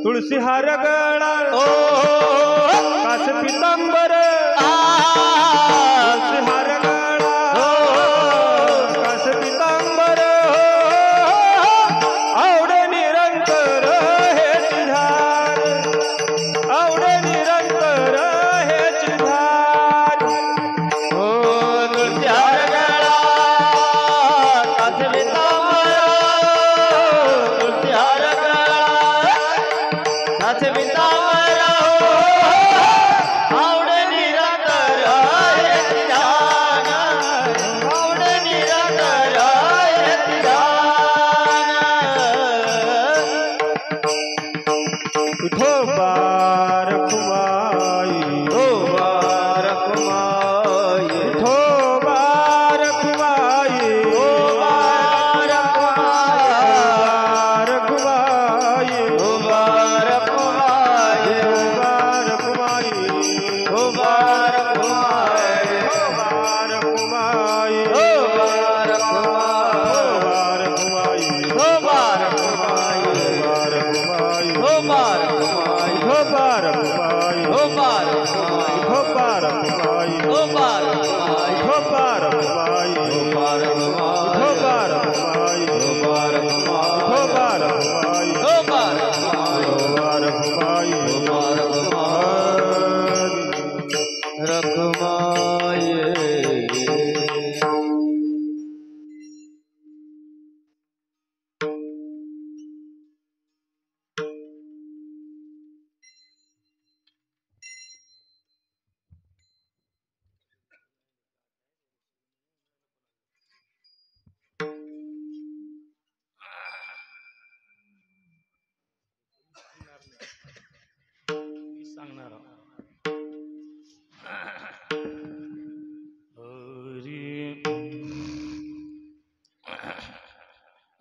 तुळशी हार गळा कास पितांबर तुळशी हार गळा कास पितांबर आवड निरंतर हेची धार आवड निरंतर हेची धार हो तुळशी हार गळा कास पितांबर तुळशी हार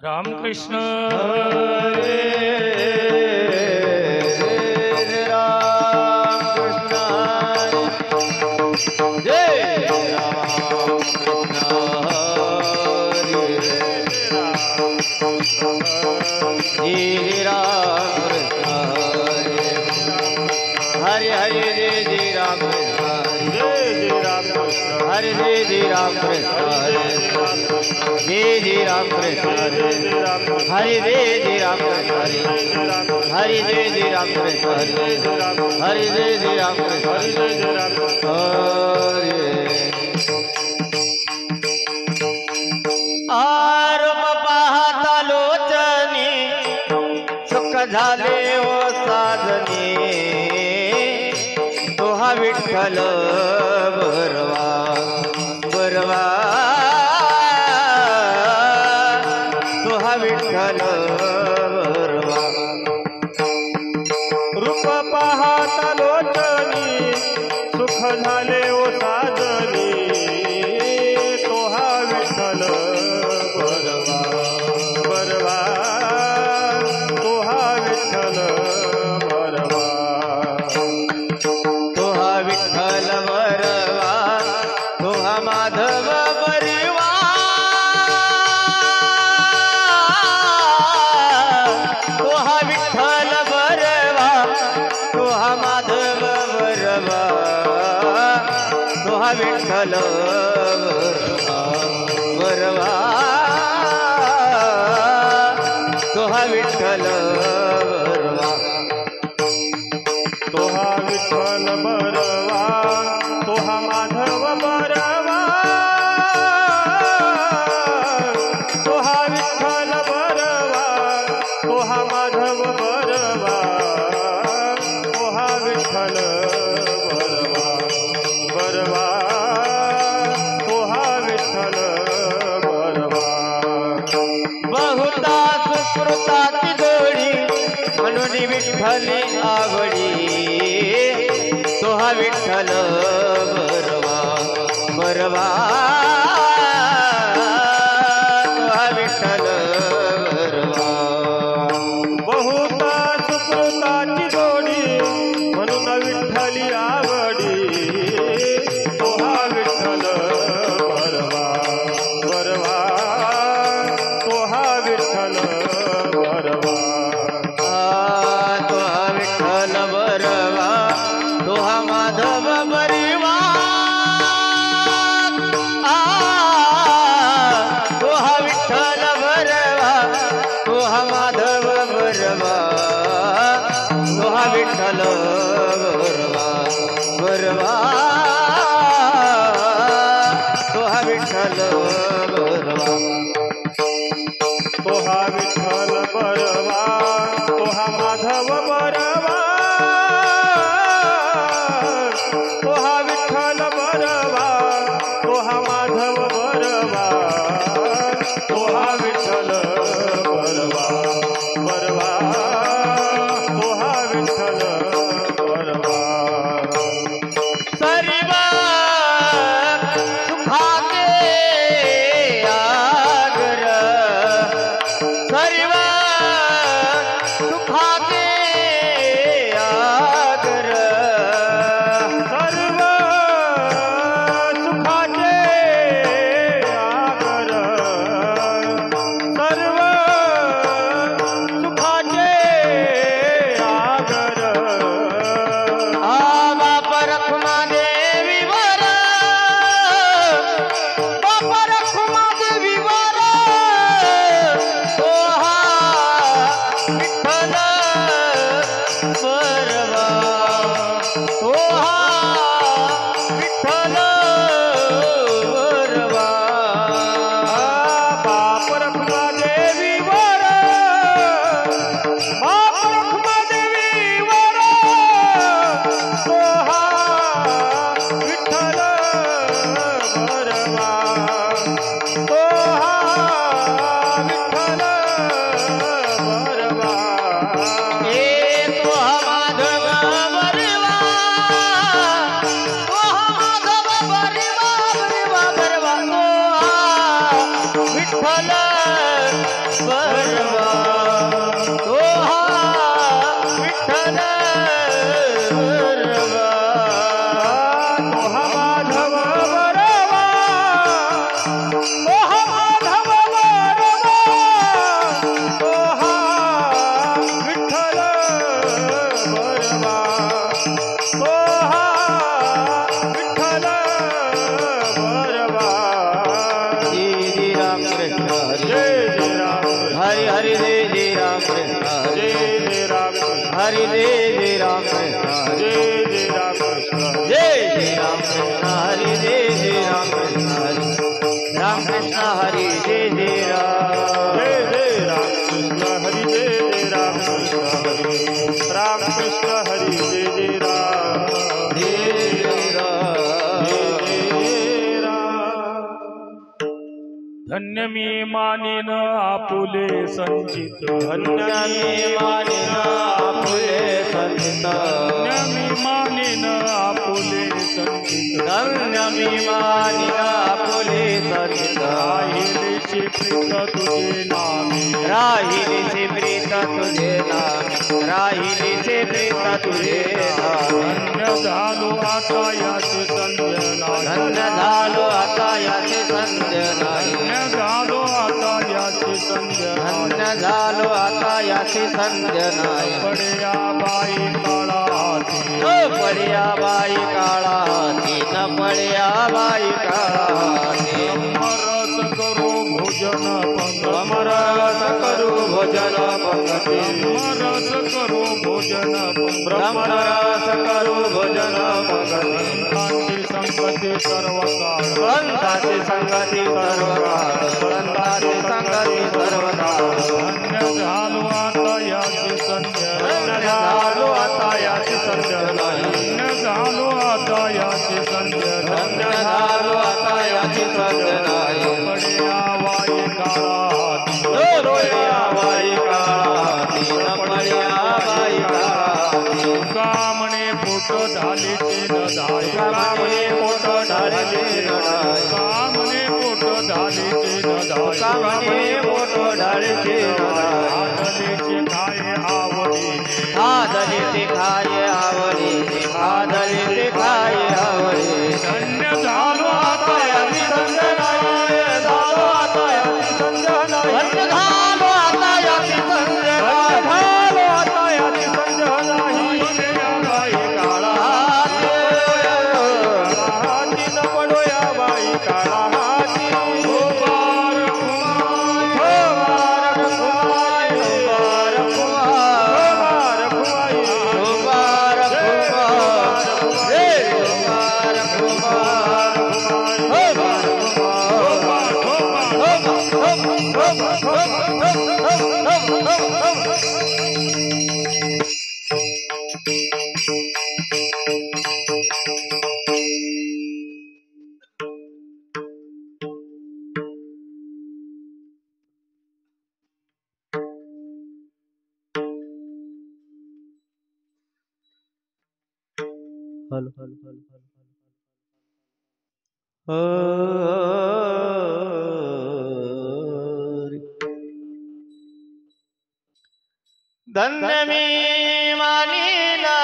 रामकृष्ण हरे हरे जय जय राम हरे जय जय राम जय जय राम कृष्ण हरे जय जय राम हरे जय जय राम कृष्ण हरे जय जय राम हरे आरम पाहता लोचनी सुख झाले ओ साधनी तो हा विठ्ठल बरवा बरवा तो हा विठ्ठल बरवा रूप पाहता लोचनी सुख झाले ओ साधनी तो हा विठ्ठल बरवा बरवा तो हा विठ्ठल बरवा तो हा विठ्ठल बरवा तो हा माधव बरवा तो हा विठ्ठल बरवा तो हा माधव बरवा तो हा विठ्ठल बरवा तो हा विठ्ठल बरवा तो हा विठ्ठल बरवा तो हा माधव बरवा तो हा विठ्ठल बरवा तो हा माधव बरवा तो हा विठ्ठल बरवा बरवा तो हा विठ्ठल बरवा बहुता सुकृताची जोडी म्हणून विठ्ठली आवडी हा विठ्ठल बरवा बरवा तो हा विठ्ठल बरवा बहुत सुकृताची जोडी म्हणून विठ्ठली आवडी तो हा विठ्ठल बरवा बरवा तो हा विठ्ठल बरवा तो हा विठ्ठल बरवा तो हा माधव बरवा तो हा विठ्ठल बरवा तो हा माधव बरवा तो हा विठ्ठल बरवा बरवा तो हा विठ्ठल बरवा तो हा विठ्ठल बरवा तो हा माधव बरवा तो हा विठ्ठल बरवा तो हा माधव बरवा तो हा विठ्ठल बरवा बरवा तो हा विठ्ठल बरवा सर्व सुखाचे आगर सर्व सुखाचे आगर सर्व सुखाचे आगर सर्व सुखाचे आगर बाप रखुमा देवीवर बाप रखुमा देवीवर तो हा विठ्ठल बरवा तो हा विठ्ठल बरवा बाप रखुमा देवीवर बाप रखुमा देवीवर तो हा विठ्ठल बरवा तो हा विठ्ठल बरवा ए तो हा माधव बरवा तो हा माधव बरवा बरवा बरवा तो हा विठ्ठल बरवा तो हा विठ्ठल बरवा तो हा माधव बरवा तो हा माधव बरवा तो हा विठ्ठल बरवा तो हा विठ्ठल बरवा जय जय राम कृष्ण जय जय राम हरि हरि जय जय राम कृष्ण जय जय राम हरि जय जय राम कृष्ण जय जय राम कृष्ण जय जय राम कृष्ण हरि जय जय राम कृष्ण हरि राम कृष्ण हरि जय जय राम जय जय राम कृष्ण हरि जय जय राम कृष्ण हरि राम कृष्ण हरि जय जय राम जय जय राम धन्य मी मानिन आपुले संचित धन्य मी मानिन आपुले संत धन्य मी मानिन आपुले संचित धन्य मी मानिन आपुले संत राहिलेची प्रीत तुझे नामे राहिलीचे प्रीत तुझे नामे राहिलीचे प्रीत तुझे नामे धन्य झालो आता याचे संध्य नाही धन्य झालो आता याचे संध्य नाही धन्य झालो आता याचे संध्य धन्य झालो आता याचे संध्य नाही पड्या बाई काळा हाती न पड्या बाई काळा हाती न पड्या बाई काळा हाती रस करू भोजन पंगती ब्रह्मरस करू भोजन पंगती रस करू भोजन ब्रह्मरस करू भोजन पंगती संगती सर्व काळ संताची संगती सर्व काळ संताची संगती सर्व काळ धन्य झालो आता याची संध्य धन्य झालो आता याची संध्य नाही धन्य झालो आता याची संध्य धन्य झालो आता याची संध्य नाही पड्या बाई काळा हाती न पड्या बाई काळा हाती न पड्या बाई काळा हाती तुका म्हणे पोट झालीचे नदाय म्हणे पोट ढाळीचे नदाय म्हणे पोट झालीचे नदाय म्हणे पोट ढाळीचे नदाय आदलीचे खाये आवडी खादलीचे खाये आवडे खादलीचे खाये आवडे धन्य झालो आता याची संजनाय झालो आता याची संजनाय धन्य झालो आता याची संजनाय झालो आता याची संजनाही बाई काळा हाती न पडो या बाई काळा हाती हो बार खुमाई हो बार धन्य मी मानिला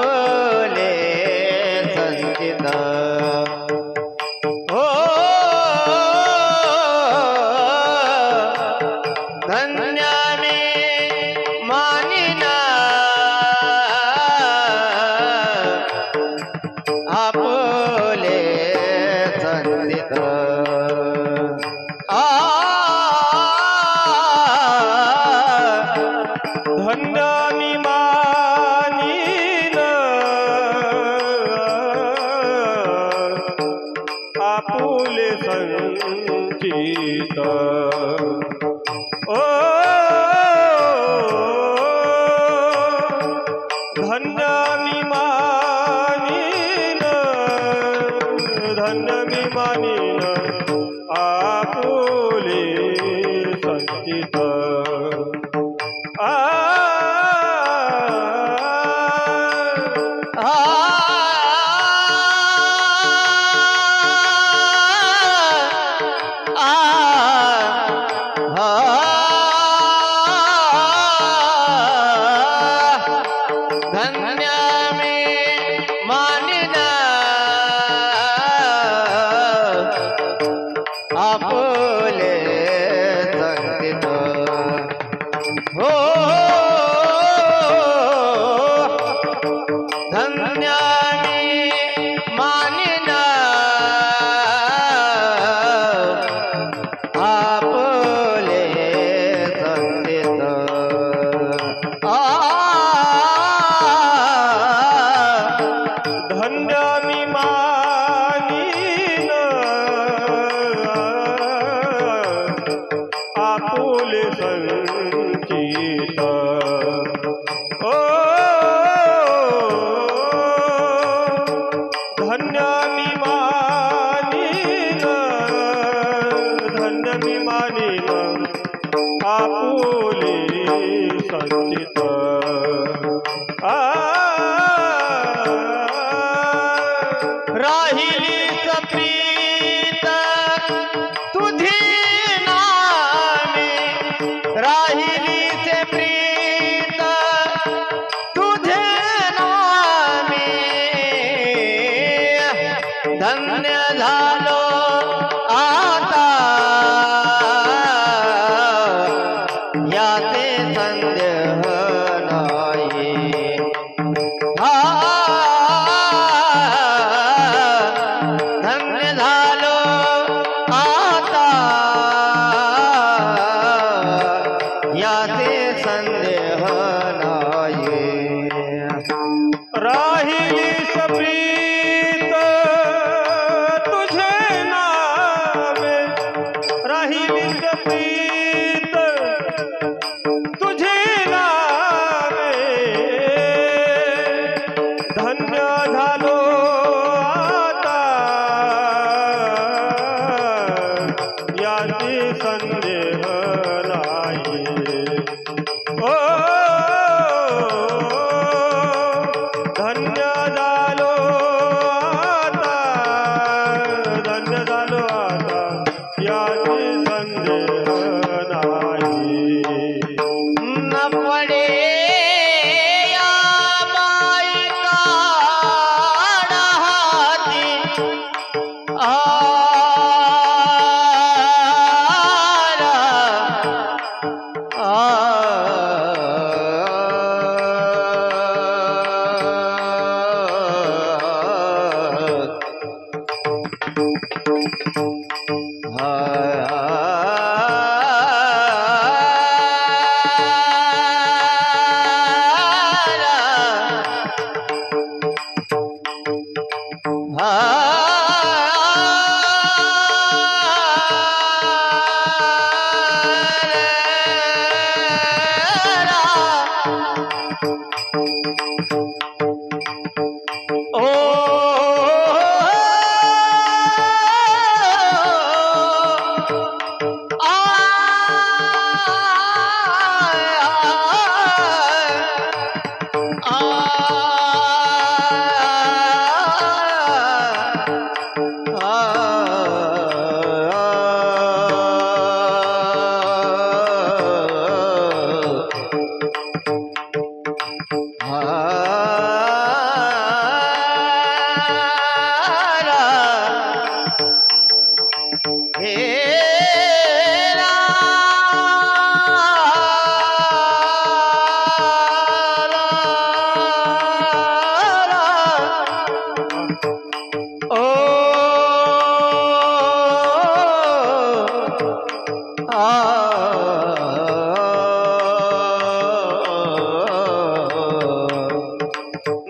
आपले संचित हो धन्य मी मानिला आपले संचित धन्य मी मानीन आपुले संचित ओ धन्य मी मानीन धन्य मी मानीन आपुले संचित धन्य मी मानिना आपले संचित हो धन्य मी मानिना आपले संचित धन्य मी मानीन आपुले संचित ओ धन्य मी मानीन धन्य मी मानीन आपुले संचित राहिलीच प्रीत तुझी नामे राहिलीच प्रीत तुझे नामे धन्य झालो आता याचे संदेह नाही धन्य झालो आता याचे संदेह नाही राहिलीस प्रीत तुझे नामे राहिलीस प्रीत तुझे नामे धन्य झालो आता याची संदेह नाही ओ धन्य झालो आता, धन्य झालो आता याची संदेह नाही. न पडे या बाई काढ हाती,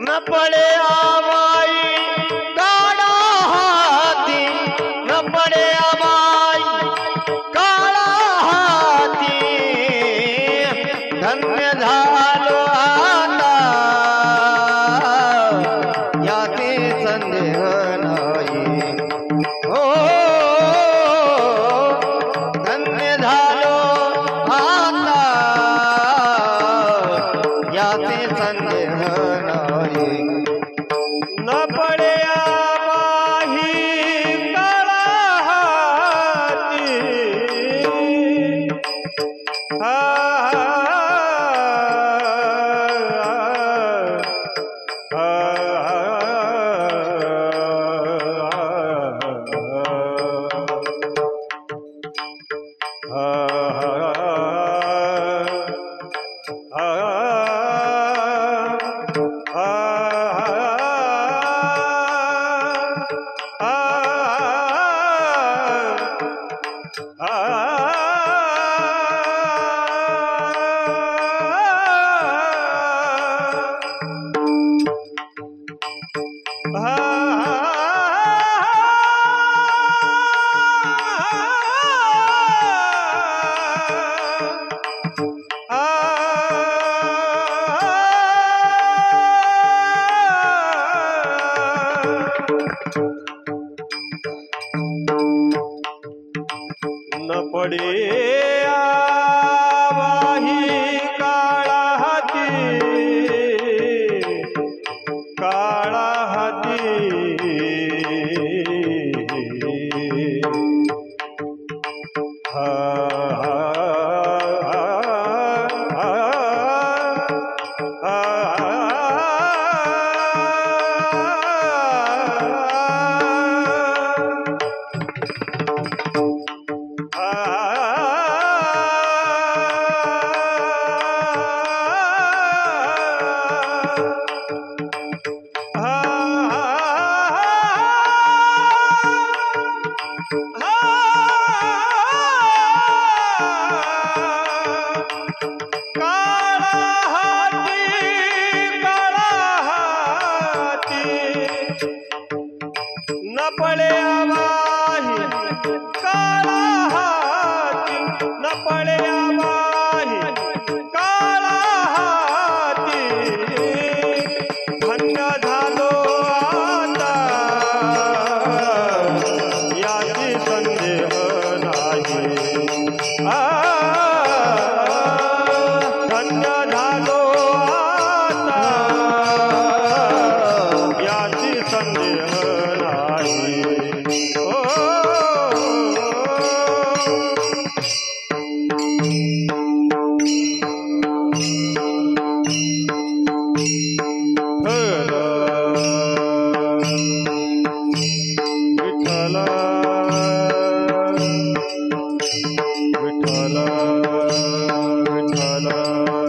न पडे आबाई काढा हाती, न पडे आबाई काढा हाती, धन्य झालो आता याचे संदेह नाही. हो धन्य झालो आता याचे संदेह नाही. न पडे आबाही काळा हाती,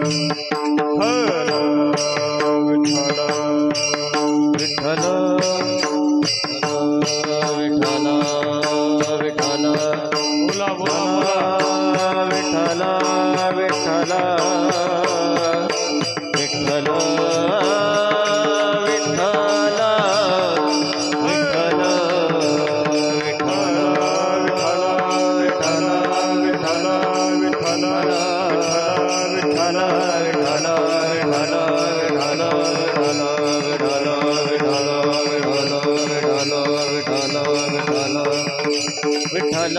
विठ्ठल विठ्ठल विठ्ठल बोला बोला बोला विठ्ठल विठ्ठल विठ्ठल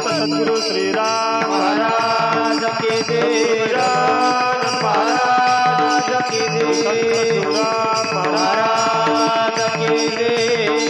सद्गुरु श्री राम महाराज की जय। महाराज की जय। महाराज की जय।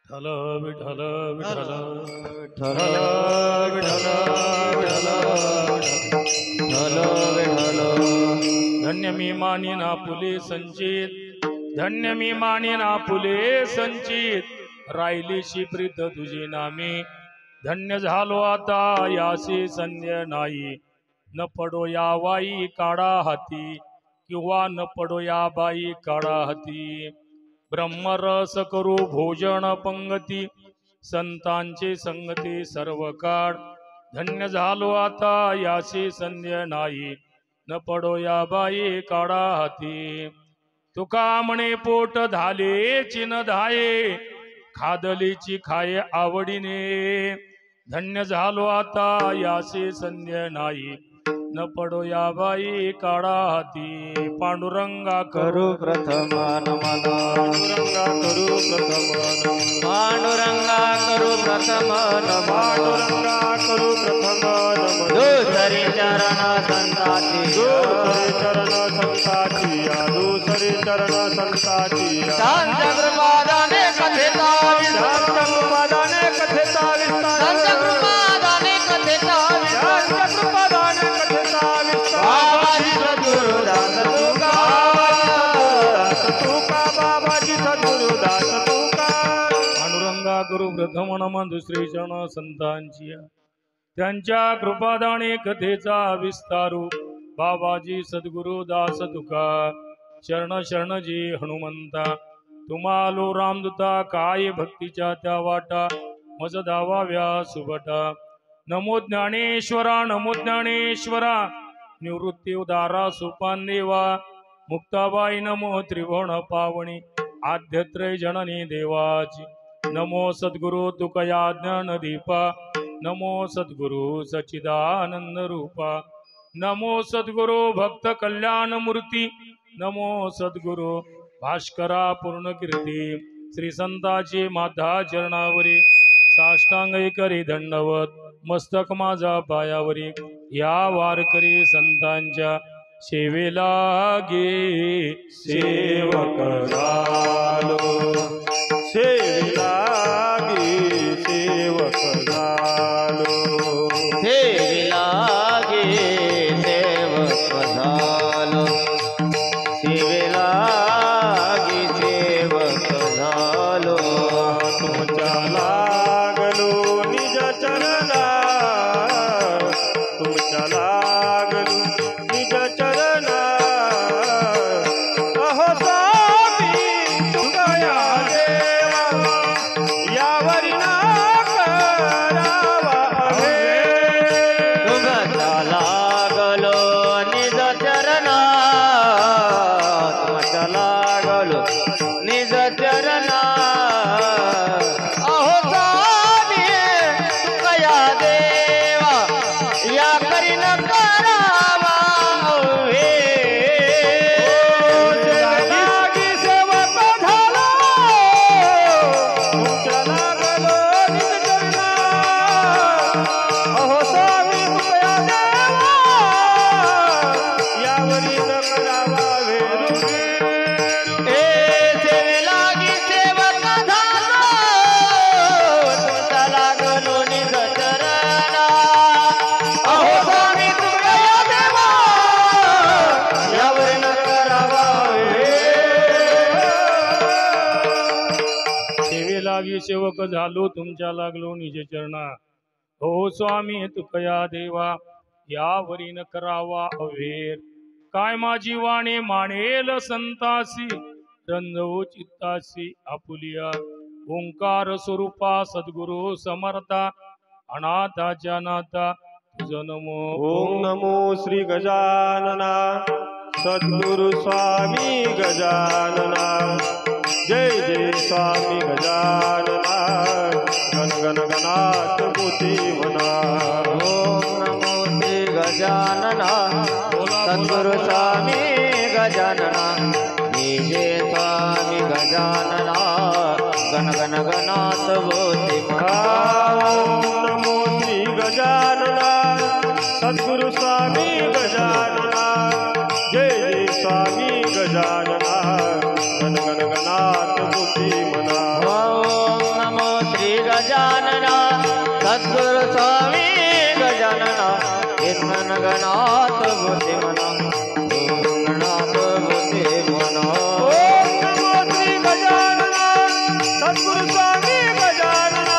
विठ्ठल विठ्ठल विठ्ठल विठ्ठल विठ्ठल विठ्ठल धन्य मी मानिना फुले संचित धन्य मी मानिना फुले संचित राहिलीशी प्रीत तुझी नामी धन्य झालो आता यासी संध्य नाही न पडो या वाई काढा हाती किंवा न पडो या बाई काढा हाती ब्रह्मरस करू भोजन पंगती संतांचे संगती सर्व काळ धन्य झालो आता याशी संध्य नाही न पडो या बाई काढा हाती तुका म्हणे पोट धाले चिन धाये खादलीची खाये आवडीने धन्य झालो आता याशी संध्य नाही न पडो या बाई काढा हाती पांडुरंगा करू प्रथम नमन पांडुरंगा करू प्रथम पांडुरंगा करू प्रथम नमन पांडुरंगा करू प्रथम नमन दुसरी चरण संताची दुसरे चरण संताची दुसरे चरण संताची शांत कृपादाने कथेचा शांत कृपादाने कथेचा विस्तार शांत कृपादाने कथेचा शांत कृपादाने कथेचा विस्तार बाबाजी सद्गुरुदास तुका बाबाजी सद्गुरुदास तुका पांडुरंगा गुरु प्रथम नमन दुसरी चरण संतांची त्यांच्या कृपादाने कथेचा विस्तारू बाबाजी सद्गुरुदास तुका शरण शरण जी हनुमंता तुम्हालो रामदूता काय भक्तीच्या त्या वाटा मज धावाव्या सुबटा नमो ज्ञानेश्वरा नमो ज्ञानेश्वरा निवृत्ती उदारा सुपान देवा मुक्ताबाई नमो त्रिभुवन पावणी आद्यत्रय जननी देवाची नमो सद्गुरु तुकया ज्ञान दीपा नमो सद्गुरु सच्चिदानंद रूपा नमो सद्गुरु भक्त कल्याण मूर्ती नमो सद्गुरु भास्करा पूर्ण कीर्ती श्री संताची माता चरणावरी साष्टांग करी दंडवत मस्तक माझा पायावरी या वारकरी संतांच्या सेवेला गे सेवक झालो सेवेला गे सेवक झालो सेवेला गे सेवक झालो सेवेला गे सेवक झालो तुमच्या लागलो निज चरणा तुमच्या लागलो निज चरणा अहो स्वामी तुकया देवा यावरी ना करावा तुमच्या लागलो निज चरणा तुमच्या लागलो निज चरणा अहो स्वामी तुकया देवा या करीन करावा हे लागी सेवक झालो तुमच्या लागलो निज चरणा अहो स्वामी तुकया देवा यावरी न करावा ए सेवेला गी सेवक झालो तुमचा लागलो निज चरणा अहो स्वामी तुकया देवा यावर न करावा सेवे लागी सेवक झालो तुमच्या लागलो निज चरणा हो स्वामी तुकया देवा यावरी न करावा अवेर काय माझी वाणे मानेल संतासी रंजवू चित्तासी आपुलिया ओंकार स्वरूपा सद्गुरु समर्था अनाथाच्या नाथा तुझ नमो ओम नमो श्री गजानना सद्गुरु स्वामी गजानना जय जय स्वामी गजानना गण गण गणात मोती म्हणा ओम नमो श्री गजानना सद्गुरु स्वामी गजानना जय स्वामी गजानना गण गण गणात बोधी ओम नमो श्री गजानना सद्गुरु स्वामी गजानना जय जय स्वामी गजानना गण गण गणात मोती म्हणा ओम नमो श्री गजानना सद्गुरु स्वामी गजानना गण गणात बोधी म्हणा गणात बोधी म्हणा ओम नमो श्री गजानना सद्गुरु स्वामी गजानना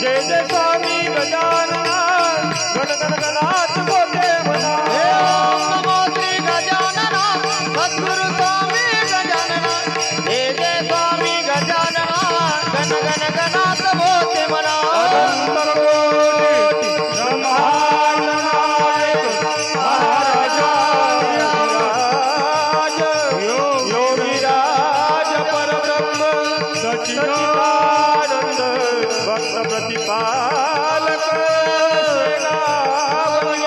जय जय स्वामी गजानना गण गण गणात बोलते म्हणा ओम नमो श्री गजानना सद्गुरु स्वामी गजानना जय जय स्वामी गजानना गण गण गणात बोधी म्हणा अनंत कोटी ब्रह्मांड नायक महाराज योगीराज परब्रह्म सच्चिदानंद भक्त प्रतिपालक सेनापती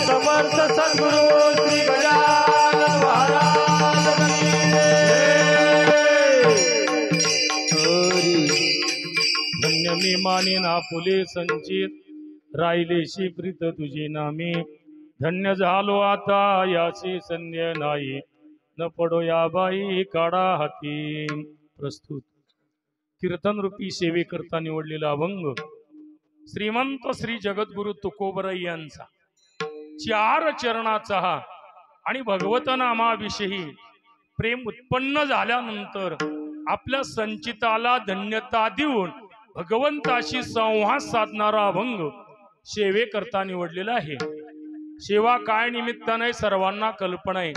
समर्थ सद्गुरु श्री गजानन महाराज धन्य मी मानिना फुले संचित राहिलेशी प्रीत तुझी नामी धन्य झालो आता याची संध्या नाही न पडो या बाई काढा हाती प्रस्तुत कीर्तन रूपी सेवेकरता निवडलेला अभंग श्रीमंत श्री जगद्गुरु तुकोबराई यांचा 4 चरणाचा हा आणि भगवत नामाविषयी प्रेम उत्पन्न झाल्यानंतर आपल्या संचिताला धन्यता देऊन भगवंताशी संवाद साधणारा अभंग सेवेकरता निवडलेला आहे। सेवा काय निमित्ताने सर्वांना कल्पना आहे।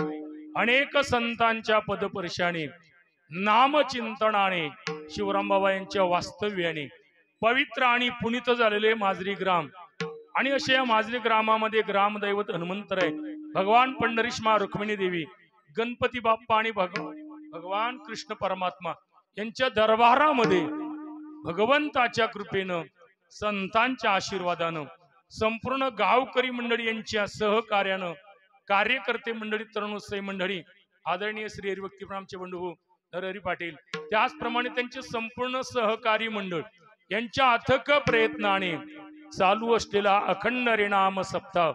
अनेक संतांच्या पदपर्शाने नामचिंतनाने शिवराम बाबा यांच्या वास्तव्याने पवित्र आणि पुनीत झालेले माजरी ग्राम आणि अशा या माजरी ग्रामामध्ये ग्रामदैवत हनुमंतर आहे, भगवान पंढरीश्मा रुक्मिणी देवी, गणपती बाप्पा आणि भगवान कृष्ण परमात्मा यांच्या दरबारामध्ये भगवंताच्या कृपेनं संतांच्या आशीर्वादानं संपूर्ण गावकरी मंडळी यांच्या सहकार्यानं कार्यकर्ते मंडळी तरुणोत्सवी मंडळी आदरणीय श्री हरिभक्ती आमचे बंधू नरहरी पाटील त्याचप्रमाणे त्यांचे संपूर्ण सहकारी मंडळ यांच्या अथक प्रयत्नाने चालू असलेला अखंड हरिनाम सप्ताह,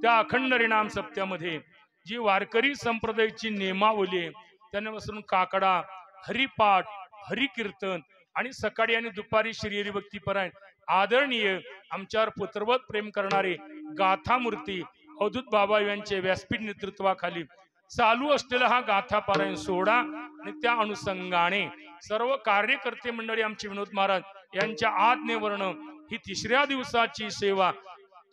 त्या अखंड हरिनाम सप्त्यामध्ये जी वारकरी संप्रदायाची नियमावली आहे त्यापासून काकडा, हरिपाठ, हरिकीर्तन आणि सकाळी आणि दुपारी श्री हरिभक्ती परायण आदरणीय आमच्यावर पुत्रवत प्रेम करणारे गाथामूर्ती अवधूत बाबा यांचे व्यासपीठ नेतृत्वाखाली चालू असलेला हा गाथा पारायण सोहळा आणि त्या अनुषंगाने सर्व कार्यकर्ते मंडळी आमचे विनोद महाराज यांच्या आज्ञेवर्ण ही तिसऱ्या दिवसाची सेवा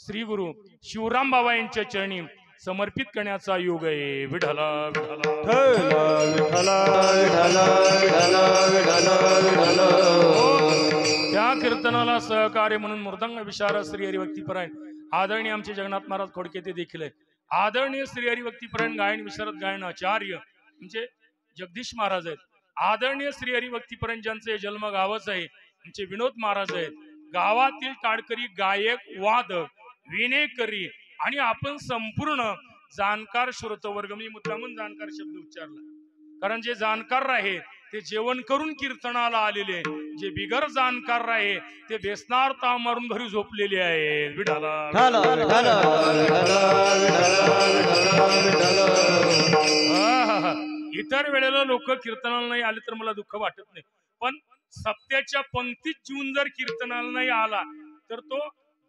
श्री गुरु शिवराम बाबा यांच्या चरणी समर्पित करण्याचा योग आहे. विठला त्या कीर्तनाला सहकार्य म्हणून मृदंग विशारद श्री हरिभक्ती परायण आदरणीय आमचे जगन्नाथ महाराज खोडके ते देखील आहे. आदरणीय श्री हरिभक्ती परायण गायन विशारद गायन आचार्य म्हणजे जगदीश महाराज आहेत. आदरणीय श्री हरिभक्ती परायण ज्यांचे जन्म गावच आहे आमचे विनोद महाराज आहेत. गावातील टाळकरी गायक, वादक, विनेकरी आणि आपण संपूर्ण जाणकार श्रोतवर्ग, मी मुद्दामून जाणकार शब्द उच्चारला कारण जे जाणकार आहे ते जेवण करून कीर्तनाला आलेले, जे बिगर जाणकार आहे ते बेसनार ताव मारून घरी झोपलेले आहे. विठाला इतर वेळेला लोक कीर्तनाला नाही आले तर मला दुःख वाटत नाही, पण सप्त्याच्या पंक्तीत जीवन जर कीर्तनाला नाही आला तर तो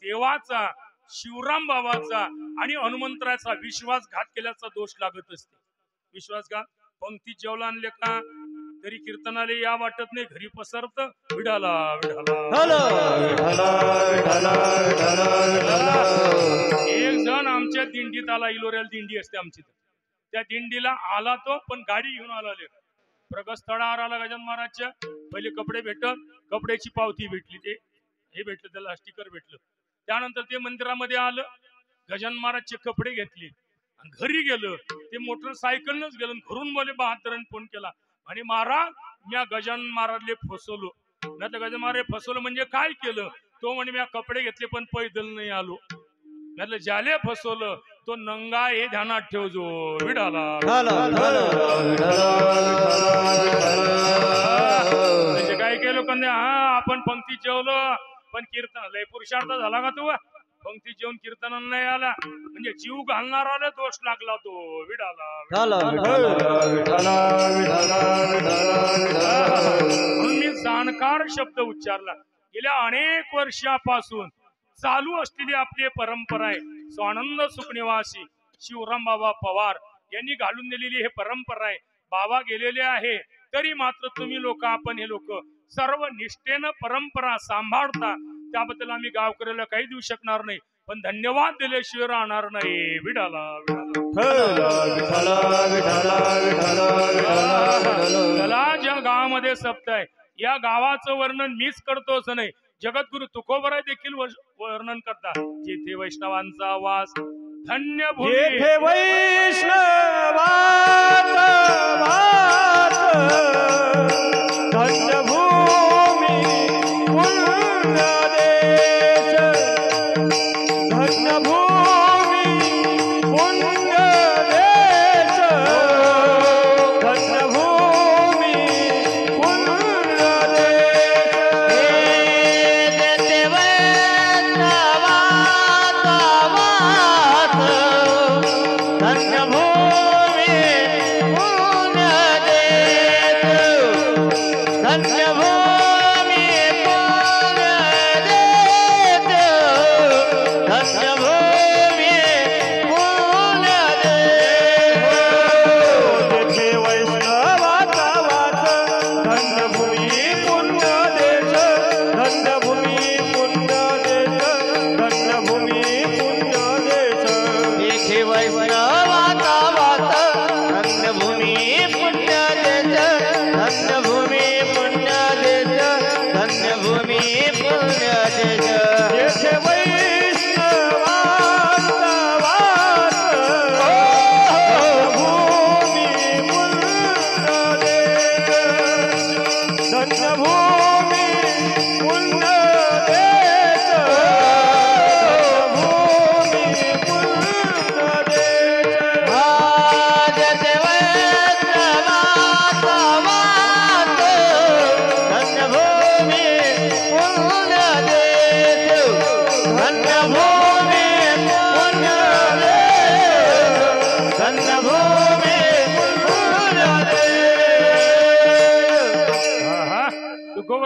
देवाचा, शिवराम बाबाचा आणि हनुमंतराचा विश्वासघात केल्याचा दोष लागत असते. विश्वासघात पंक्तीत जेवला आणले का तरी कीर्तनाला या वाटत नाही, घरी पसरत. विडाला एक जण आमच्या दिंडीत आला, इलोऱ्याला दिंडी असते आमची, त्या दिंडीला आला तो पण गाडी घेऊन आला. प्रगस्थळावर आला गजानन महाराजच्या, पहिले कपडे भेटत, कपड्याची पावती भेटली, ते हे भेटलं, त्याला स्टिकर भेटलं. त्यानंतर ते मंदिरामध्ये आलं, गजानन महाराजचे कपडे घेतले आणि घरी गेलं. ते मोटरसायकलनच गेलं, घरून बोले बहादरांनी फोन केला आणि महाराज मी गजानन महाराजले फसवलो. नाही तर गजानन महाराज फसवलं म्हणजे काय केलं? तो म्हणे मी कपडे घेतले पण पैदल नाही आलो. म्हटलं ज्याले फसवलं तो नंगा हे ध्यानात ठेवजो. विडाला म्हणजे काय केलं लोकांनी, हा आपण पंक्ती जेवलो पण कीर्तन लय पुरुषार्थ झाला का तू? पंक्ती जेवण कीर्तनाला नाही आला म्हणजे जीव घालणारा दोष लागला तो. विडाला म्हणून मी जाणकार शब्द उच्चारला. गेल्या अनेक वर्षापासून चालू असलेली आपली परंपरा आहे. स्वानंद सुखनिवासी शिवराम बाबा पवार यांनी घालून दिलेली हे परंपरा आहे. बाबा गेलेले आहे तरी मात्र तुम्ही लोक, आपण हे लोक सर्व निष्ठेनं परंपरा सांभाळता, त्याबद्दल आम्ही गावकऱ्याला काही देऊ शकणार नाही, पण धन्यवाद दिल्याशिवाय राहणार नाही. विडाला त्याला ज्या गावामध्ये सप्ताह आहे या गावाचं वर्णन मीच करतो असं नाही, जगद्गुरु तुकोबराय देखील वर्णन करतात. जेथे वैष्णवांचा वास धन्य जेथे वैष्णवांचा वास धन्य भूमी पुण्य देश, धन्य भूमी पुण्य देश, धन्य भूमी पुण्य धन्य भूमी पुण्य देश.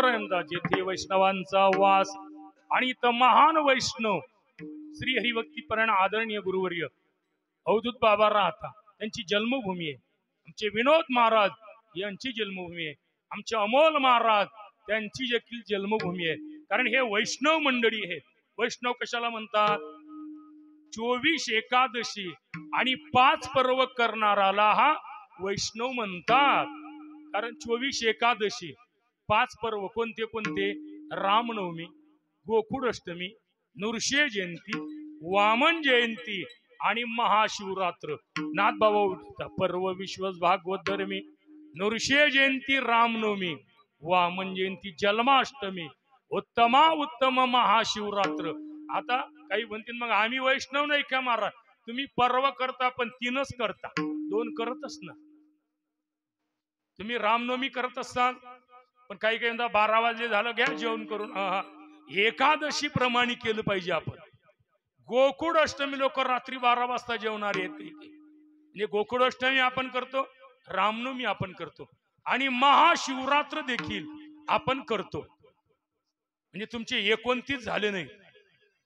म्हणतात जेथे वैष्णवांचा वास आणि इथं महान वैष्णव श्री हरिभक्तीपरायण आदरणीय गुरुवर्य अवधूत बाबा राहता त्यांची जन्मभूमी आहे. आमचे विनोद महाराज यांची जन्मभूमी आहे. आमचे अमोल महाराज त्यांची देखील जन्मभूमी आहे. कारण हे वैष्णव मंडळी आहे. वैष्णव कशाला म्हणतात? 24 एकादशी आणि 5 पर्व करणाराला हा वैष्णव म्हणतात. कारण 24 एकादशी 5 पर्व कोणते कोणते? रामनवमी, गोकुळ अष्टमी, नृसिंह जयंती, वामन जयंती आणि महाशिवरात्र. नाथबाबा उठता पर्व विश्वस भागवत धर्मी, नृसिंह जयंती रामनवमी, वामन जयंती जन्माष्टमी, उत्तमा उत्तम महाशिवरात्र. आता काही म्हणतील मग आम्ही वैष्णव नाही का महाराज? तुम्ही पर्व करता पण 3च करता, 2 करतच ना. तुम्ही रामनवमी करत असताल पण काही काही 12 वाजले झालं घ्या जेवण करून. एकादशी प्रमाणे केलं पाहिजे आपण. गोकुळ अष्टमी लोक रात्री 12 वाजता जेवणार आहेत. म्हणजे गोकुळ अष्टमी आपण करतो, रामनवमी आपण करतो आणि महाशिवरात्र देखील आपण करतो. म्हणजे तुमचे 29 झाले नाही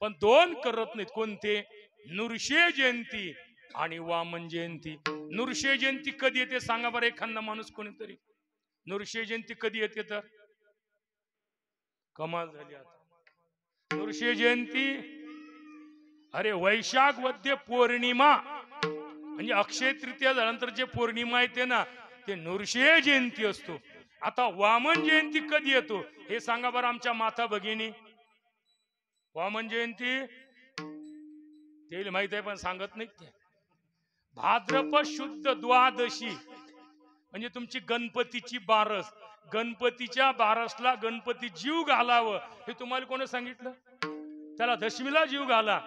पण 2 करत नाहीत. कोणते? नृसिंह जयंती आणि वामन जयंती. नृसिंह जयंती कधी येते सांगा बरं एखादा माणूस कोणीतरी? नृसिंह जयंती कधी येते? तर कमाल झाली आता. नृसिंह जयंती अरे वैशाख वद्य पौर्णिमा म्हणजे अक्षय तृतीया झाल्यानंतर जे पौर्णिमा येते ना ते नृसिंह जयंती असतो. आता वामन जयंती कधी येतो हे सांगा बरं आमच्या माता भगिनी? वामन जयंती ते माहित आहे पण सांगत नाही ते. भाद्रपद शुद्ध द्वादशी म्हणजे तुमची गणपतीची बारस. गणपतीच्या बारसला गणपती जीव घालावं हे तुम्हाला कोणी सांगितलं? त्याला दशमीला जीव घाला,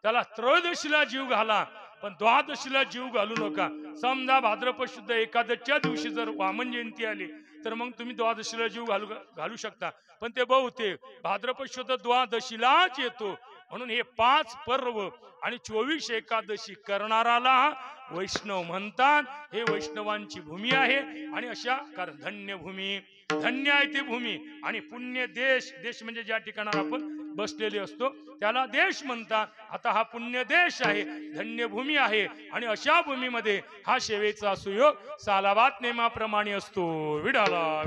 त्याला त्रयोदशीला जीव घाला, पण द्वादशीला जीव घालू नका. समजा भाद्रपद शुद्ध एकादशीच्या दिवशी जर वामन जयंती आली तर मग तुम्ही द्वादशीला जीव घालू शकता. पण ते बहुतेक भाद्रपद शुद्ध द्वादशीलाच येतो. म्हणून हे 5 पर्व आणि 24 एकादशी करणाराला वैष्णव म्हणतात. हे वैष्णवांची भूमी आहे. आणि अशा कारण धन्य भूमी, धन्य आहे ती भूमी. आणि पुण्य देश, देश म्हणजे ज्या ठिकाणावर आपण बसलेले असतो त्याला देश म्हणतात. आता हा पुण्य देश आहे, धन्य भूमी आहे. आणि अशा भूमीमध्ये हा सेवेचा सुयोग सालाबात नेमाप्रमाणे असतो. विडाला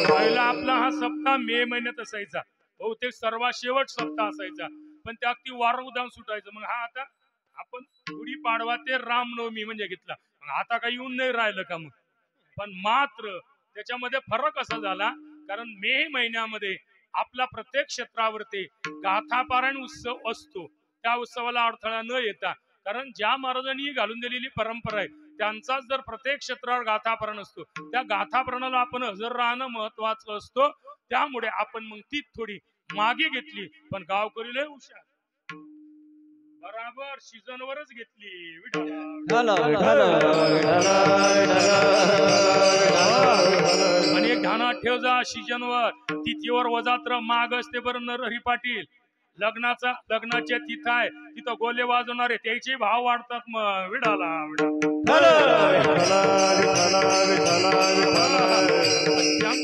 पहिला आपला हा सप्ताह मे महिन्यात असायचा. बहुतेक सर्वात शेवट सप्ताह असायचा पण त्या अगदी वार उदान सुटायचं. मग हा आता आपण गुढी पाडवा ते रामनवमी म्हणजे घेतला. आता काही येऊन नाही राहिलं का मग? पण मात्र त्याच्यामध्ये फरक असा झाला कारण मे महिन्यामध्ये आपला प्रत्येक क्षेत्रावरती गाथापारायण उत्सव असतो. त्या उत्सवाला अडथळा न येता कारण ज्या महाराजांनी घालून दिलेली परंपरा आहे त्यांचाच जर प्रत्येक क्षेत्रावर गाथापारायण असतो त्या गाथापारायणाला आपण हजर राहणं महत्वाचं असतो. त्यामुळे आपण मग ती थोडी मागे घेतली पण गावकरी लय हुशार बराबर सीझनवरच घेतली. आणि एक ध्यानात ठेव जा सीजनवर तिथीवर वजात्र माग असते बरं नरहरी पाटील. लग्नाच्या तिथं आहे तिथं गोले वाजवणारे त्याचे भाव वाढतात. मग विडाला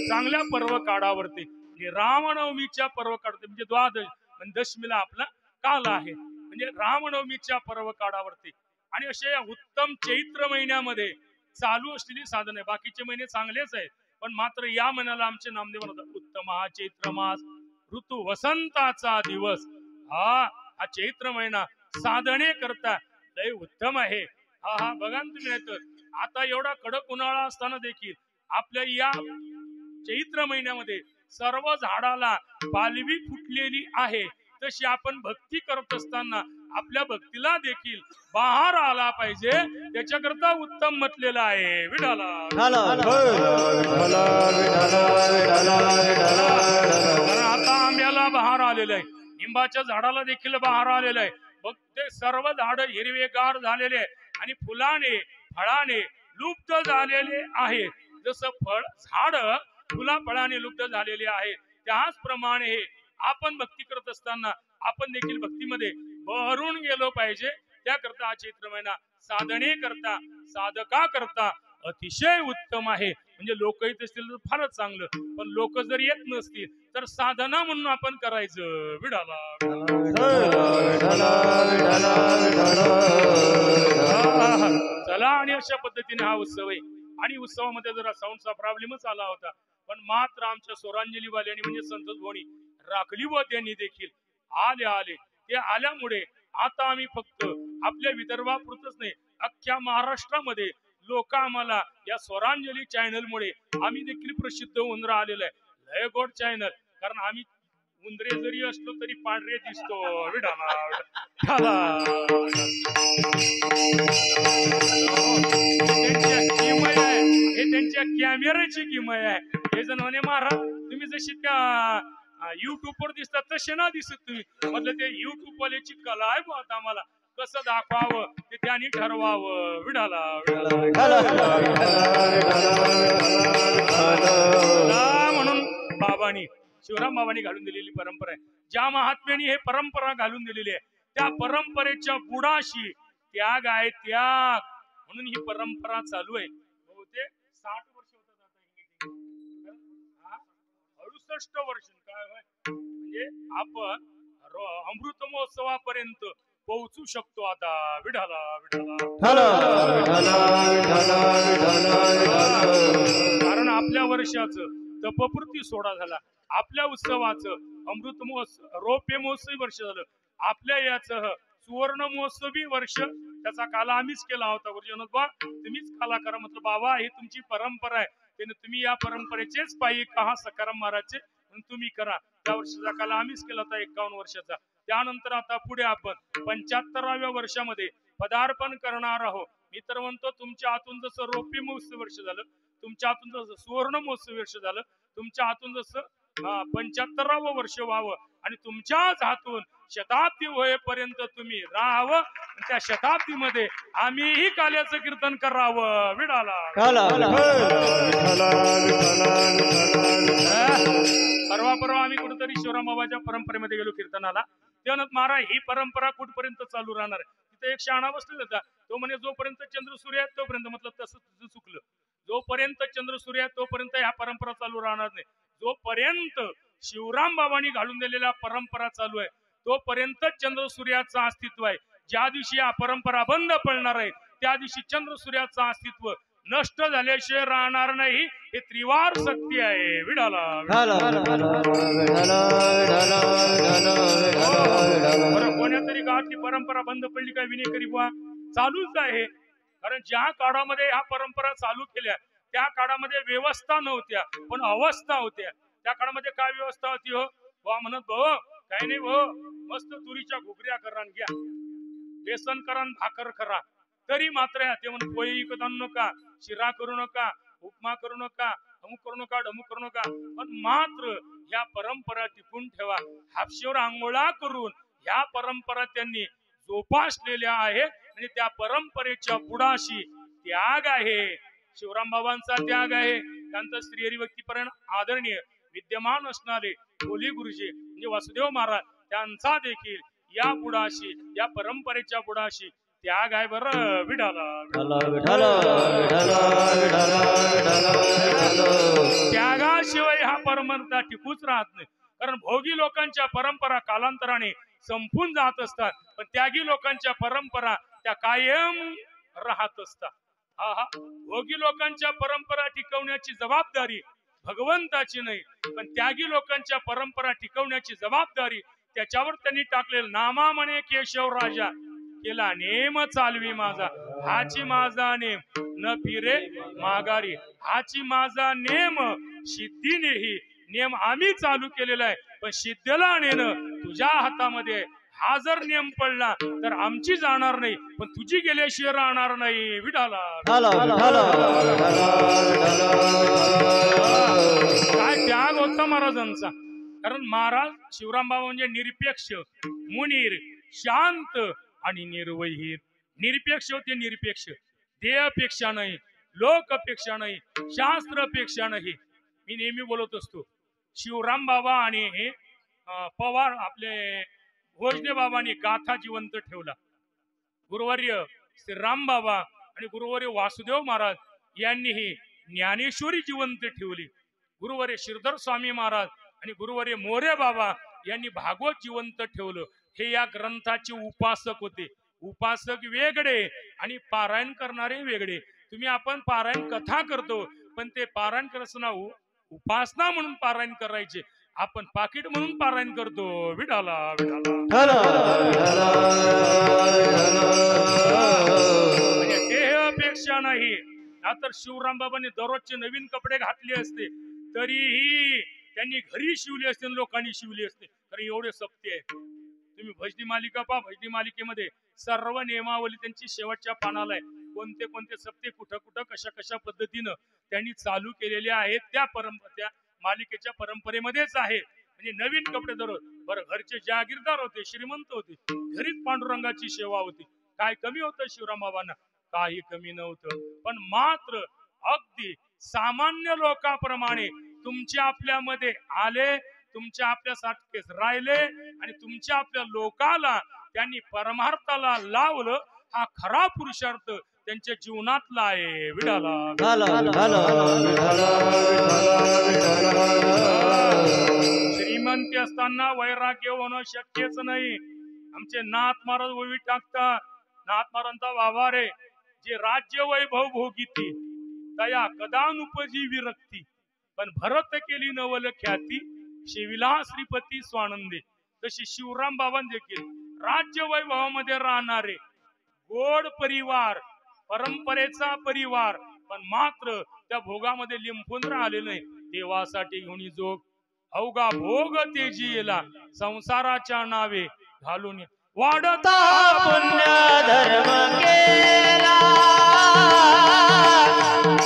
चांगल्या पर्व काढावरती रामनवमीच्या पर्व काढते म्हणजे द्वादश दशमीला आपला काल आहे म्हणजे रामनवमीच्या पर्व काढावरती. आणि अशा या उत्तम चैत्र महिन्यामध्ये चालू असलेली साधन आहे. बाकीचे महिने चांगलेच आहेत पण मात्र या महिन्याला आमचे नामदेव म्हणतात उत्तम हा चैत्र मास ऋतू वसंताचा दिवस. हा चैत्र महिना साधने करता लय उत्तम आहे. हा बघा ना तुम्ही. नाही तर आता एवढा कडक उन्हाळा असताना देखील आपल्या या चैत्र महिन्यामध्ये सर्व झाडाला पालवी फुटलेली आहे. तशी आपण भक्ती करत असताना आपल्या भक्तीला देखील बहार आला पाहिजे त्याच्याकरता उत्तम म्हटलेलं आहे. विडाला आता आंब्याला बहार आलेलं आहे, निंबाच्या झाडाला देखील बहार आलेलं आहे. बघ ते सर्व झाड हिरवेगार झालेले आणि फुलाने फळाने लुप्त झालेले आहे. जसं फळ झाड फुला फळाने लुप्त झालेले आहे त्याचप्रमाणे आपण भक्ती करत असताना आपण देखील भक्तीमध्ये बहरून गेलो पाहिजे. त्याकरता हा चैत्र महिना साधने करता साधका करता अतिशय उत्तम आहे. म्हणजे लोक येत असतील तर फारच चांगलं, पण लोक जर येत नसतील तर साधना म्हणून आपण करायचं. विडाला चला. आणि अशा पद्धतीने हा उत्सव आहे. आणि उत्सवामध्ये जरा साऊंडचा प्रॉब्लेमच आला होता, पण मात्र आमच्या स्वरांजली वाल्यांनी म्हणजे संतोष भोणी राखली व त्यांनी देखील आले. ते आल्यामुळे आता आम्ही फक्त आपल्या विदर्भापुरतच नाही, अख्ख्या महाराष्ट्रामध्ये लोक आम्हाला या स्वरांजली चॅनल मुळे आम्ही देखील प्रसिद्ध होऊन राहिलेलो आहे. लय गोड चॅनल, कारण आम्ही उंदरे जरी असलो तरी पांढरे दिसतो. हे त्यांच्या कॅमेऱ्याची किमय आहे. हे जण म्हणे महाराज तुम्ही जशी त्या युट्यूब वर दिसतात तसे ना दिसत तुम्ही. म्हटलं ते युट्यूब वाल्याची कला आहे बा, आता आम्हाला कसं दाखवावं ते त्यांनी ठरवावं. विडाला म्हणून बाबांनी शिवराम बाबांनी घालून दिलेली परंपरा आहे. ज्या महात्म्याने हे परंपरा घालून दिलेली आहे त्या परंपरेच्या बुडाशी त्याग आहे, त्याग. म्हणून ही परंपरा चालू आहे. बहुतेक 60 वर्ष होतात आता. 68 वर्ष काय म्हणजे आपण अमृत महोत्सवापर्यंत पोहोचू शकतो आता. विठाला कारण आपल्या वर्षाचं तपपूर्ती सोहळा झाला, आपल्या उत्सवाचं अमृत महोत्सव रौप्य महोत्सवी वर्ष झालं, आपल्या याचं सुवर्ण महोत्सवी वर्ष त्याचा काला आम्हीच केला होता. गुरुजनोबा तुम्हीच काला करा. म्हटलं बाबा ही तुमची परंपरा आहे, त्याने तुम्ही या परंपरेचेच पायी का सकाराम महाराजचे तुम्ही करा. त्या वर्षाचा काला आम्हीच केला होता 51 वर्षाचा. त्यानंतर आता पुढे आपण 75व्या वर्षामध्ये पदार्पण करणार आहोत. मी तर म्हणतो तुमच्या हातून जसं रौप्य महोत्सव वर्ष झालं, तुमच्या हातून जसं सुवर्ण महोत्सव वर्ष झालं, तुमच्या हातून जसं 75वं वर्ष व्हावं आणि तुमच्याच हातून शताब्दी होईपर्यंत तुम्ही राहावं. त्या शताब्दीमध्ये आम्हीही काल्याचं कीर्तन करावं. विडाला परवा आम्ही कुठेतरी शिवराम बाबाच्या परंपरेमध्ये गेलो कीर्तनाला. तेव्हा महाराज ही परंपरा कुठपर्यंत चालू राहणार आहे. तिथे एक शहाणा बसलेला होता, तो म्हणे जोपर्यंत चंद्र सूर्य आहेत तोपर्यंत. म्हटलं तसं तुझं चुकलं. जोपर्यंत चंद्र सूर्य आहेत तोपर्यंत ह्या परंपरा चालू राहणार नाही. जोपर्यंत शिवराम बाबांनी घालून दिलेल्या परंपरा चालू आहे तोपर्यंत चंद्र सूर्याचं अस्तित्व आहे. ज्या दिवशी या परंपरा बंद पडणार आहे त्या दिवशी चंद्र सूर्याचं अस्तित्व नष्ट झाल्याशिवाय राहणार नाही. हे त्रिवार सत्य आहे. विडाला कोण्या तरी गावातली परंपरा बंद पडली काय विनय करी बुवा चालूच आहे. कारण ज्या काळामध्ये ह्या परंपरा चालू केल्या त्या काळामध्ये व्यवस्था नव्हत्या पण अवस्था होत्या. त्या काळामध्ये काय व्यवस्था होती हो बा म्हणत भाऊ काही नाही भाऊ मस्त तुरीच्या घुगऱ्या करा घ्या, बेसन करा भाकर करा. तरी मात्र ते म्हणून पोळी विकत आणू नका, शिरा करू नका, उपमा करू नका, अमुक करू नका, ढमुक करू नका. पण मात्र ह्या परंपरा टिकून ठेवा. हापशीवर आंघोळा करून ह्या परंपरा त्यांनी जोपासलेल्या आहे आणि त्या परंपरेच्या बुडाशी त्याग आहे. शिवराम बाबांचा त्याग आहे. त्यांचा स्त्री हरिभक्तीपर्यंत आदरणीय विद्यमान असणारे कोली गुरुजी म्हणजे वासुदेव महाराज त्यांचा देखील या बुडाशी या परंपरेच्या बुडाशी त्याग आहे. बरं विडाला त्यागाशिवाय हा परंपरा टिकूच राहत नाही. कारण भोगी लोकांच्या परंपरा कालांतराने संपून जात असतात पण त्यागी लोकांच्या परंपरा त्या कायम राहत असतात. भोगी लोकांच्या परंपरा टिकवण्याची जबाबदारी भगवंताची नाही पण त्यागी लोकांच्या परंपरा टिकवण्याची जबाबदारी त्याच्यावर त्यांनी टाकलेलं. नामा म्हणे केशव राजा केला नेम चालवी माझा, हाची माझा नेम न फिरे माघारी, हाची माझा नेम सिद्धीनेही नेम आम्ही चालू केलेला आहे पण सिद्धीला नेणं तुझ्या हातामध्ये. हा जर नियम पडला तर आमची जाणार नाही पण तुझी गेल्याशिवाय राहणार नाही. विडाला काय त्याग होता महाराजांचा. कारण महाराज शिवराम बाबा म्हणजे निरपेक्ष, मुनीर, शांत आणि निर्वहीर. निरपेक्ष होते, निरपेक्ष, देहापेक्षा नाही, लोकपेक्षा नाही, शास्त्रापेक्षा नाही. मी नेहमी बोलत असतो शिवराम बाबा आणि हे पवार आपले भोजने बाबांनी गाथा जिवंत ठेवला. गुरुवर्य श्री राम बाबा आणि गुरुवर्य वासुदेव महाराज यांनी ही ज्ञानेश्वरी जिवंत ठेवली. गुरुवर्य श्रीधर स्वामी महाराज आणि गुरुवर्य मोरे बाबा यांनी भागवत जिवंत ठेवलं. हे या ग्रंथाचे उपासक होते. उपासक वेगळे आणि पारायण करणारे वेगळे. तुम्ही आपण पारायण कथा करतो, पण ते पारायण करताना उपासना म्हणून पारायण करायचे. आपण पाकिट म्हणून पारायण करतो. विठाला विठाला म्हणजे देहापेक्षा नाही. तर शिवराम बाबांनी दररोजचे नवीन कपडे घातले असते तरीही त्यांनी घरी शिवले असते, लोकांनी शिवले असते. तर एवढे सप्ते आहे. तुम्ही भजनी मालिका पहा. भजनी मालिकेमध्ये सर्व नियमावली त्यांची शेवटच्या पानाला आहे. कोणते कोणते सप्ते कुठं कुठं कशा कशा पद्धतीनं त्यांनी चालू केलेले आहेत त्या मालिकेच्या परंपरेमध्येच आहे. म्हणजे नवीन कपडे दररोज. बरं, घरचे जागीरदार होते, श्रीमंत होते, घरीच पांडुरंगाची सेवा होती. काय कमी होतं शिवराम बाबांना? काही कमी नव्हतं. पण मात्र अगदी सामान्य लोकांप्रमाणे तुमच्या आपल्यामध्ये आले, तुमच्या आपल्यासारखेच राहिले आणि तुमच्या आपल्या लोकाला त्यांनी परमार्थाला लावलं. हा खरा पुरुषार्थ त्यांच्या जीवनातला आहे. श्रीमंती असताना वैराग्य होणं शक्यच नाही. आमचे नाथ महाराज ओवी टाकतात. नाथ महाराजांचा वावर आहे. जे राज्य वैभव भोगीती तया कदानुपजी विरक्ती, पण भरत केली नवल ख्याती शिविला श्रीपती स्वानंदे. तशी शिवराम बाबां देखील राज्य वैभवामध्ये राहणारे गोड परिवार, परंपरेचा परिवार, पण मात्र त्या भोगामध्ये लिंपून राहिले नाही. देवासाठी घेऊन जोग अवघा भोग तेजी येला संसाराच्या नावे घालून वाढता पुण्य धर्म केला,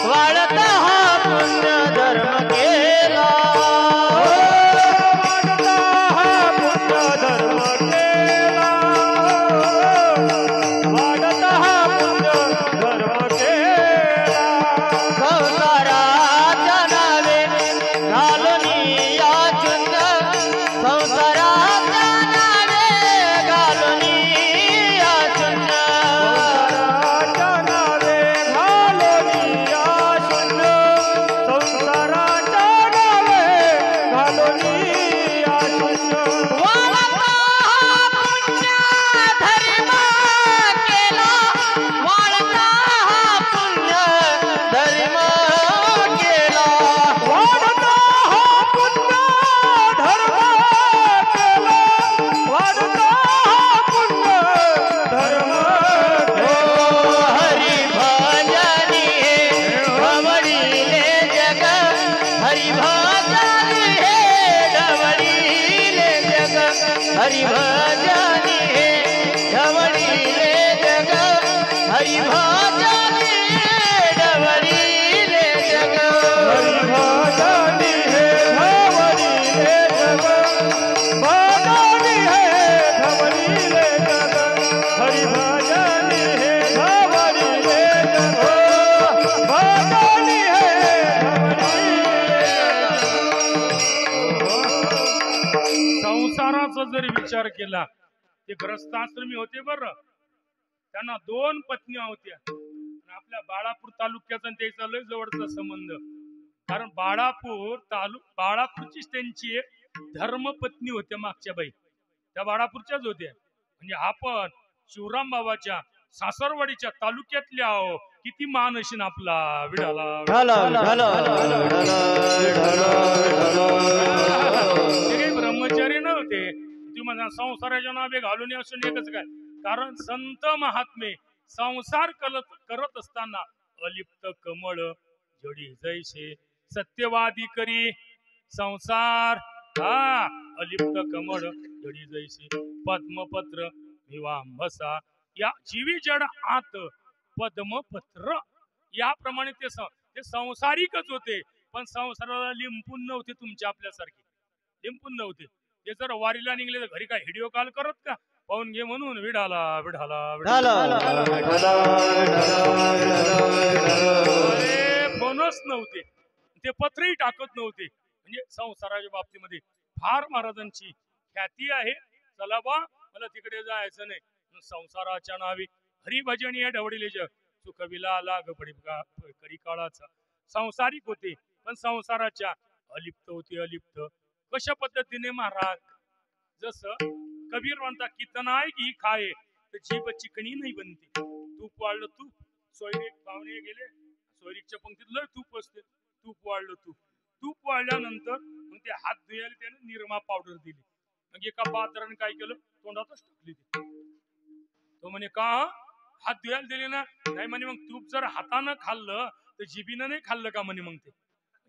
वाढता पुण्य धर्म केला, वाढता पुण्य धर्म केला, वाढता पुण्य धर्म केला. संसाराच्या नावे घालून या चुंद, संसाराच्या नावे घालून या चुंद, संसाराच्या नावे घालून या शून्य, संसाराच्या नावे घालून या शून्य. वाढता पुण्य धर्म केला, वाढता पुण्य धर्म केला, वाढता पुण्य धर्म केला, वाढता पुण्य धर्म ओ हरी भजनी हे ढवळीले जग, हरी भजनी हे ढवळीले जग, हरी भजनी हे ढवळीले जग, हरी भजनी हे ढवळीले जग, भजनी हे धवळीले जग, भजनी हे धवळीले जग, हरी भजनी हे धवळीले जग, भजनी हे संसाराचा जर विचार केला ते ग्रस्ताश्रमी होते. बरं, त्यांना 2 पत्न्या होत्या. आणि आपल्या बाळापूर तालुक्याचा आणि त्याचा लय जवळचा संबंध. कारण बाळापूरचीच त्यांची एक धर्मपत्नी होत्या मागच्या बाई. त्या बाळापूरच्याच होत्या. म्हणजे आपण शिवराम बाबाच्या सासरवाडीच्या तालुक्यातल्या आहो. किती मान असेल आपला. विडाला ते काही ब्रह्मचारी नव्हते. तुम्ही म्हणा संसाराच्या नावे घालून असून एकच काय. कारण संत महात्मे संसार करत असताना अलिप्त कमळ जडी जैसे सत्यवादी करी संसार. अलिप्त कमळ जडी जैसे पद्मपत्र विवांबसा. या जीवी जड आत पद्मपत्र. याप्रमाणे ते संसारिकच होते, पण संसाराला लिंपून नव्हते. तुमच्या आपल्यासारखे लिंपून नव्हते. ते जर वारीला निघले तर घरी काय व्हिडिओ कॉल करत का पाहून घे म्हणून. विडाला फोनच नव्हते. ते पत्रही टाकत नव्हते. म्हणजे संसाराच्या बाबतीमध्ये फार महाराजांची ख्याती आहे. चला बा, मला तिकडे जायचं नाही. संसाराच्या नावे हरिभजन या ढवळीले सुखविला लाग पडी करी काळाचा संसारिक होते पण संसाराच्या अलिप्त होते अलिप्त कशा पद्धतीने महाराज जसं कबीर म्हणता कितना घी खाए तर जीभ चिकणी नाही बनते तूप वाढलं तूप सोयरीक पाहुणे गेले सोयरीकच्या पंक्तीत लय तूप असते तूप वाढलं तूप वाढल्यानंतर मग ते हात धुयाला त्याने निरमा पावडर दिली मग एका पात्राने काय केलं तोंडातच टाकली तो म्हणे का हात धुयाला दिले ना नाही म्हणे मग तूप जर हातानं खाल्लं तर जिबीनं नाही खाल्लं का म्हणे मग ते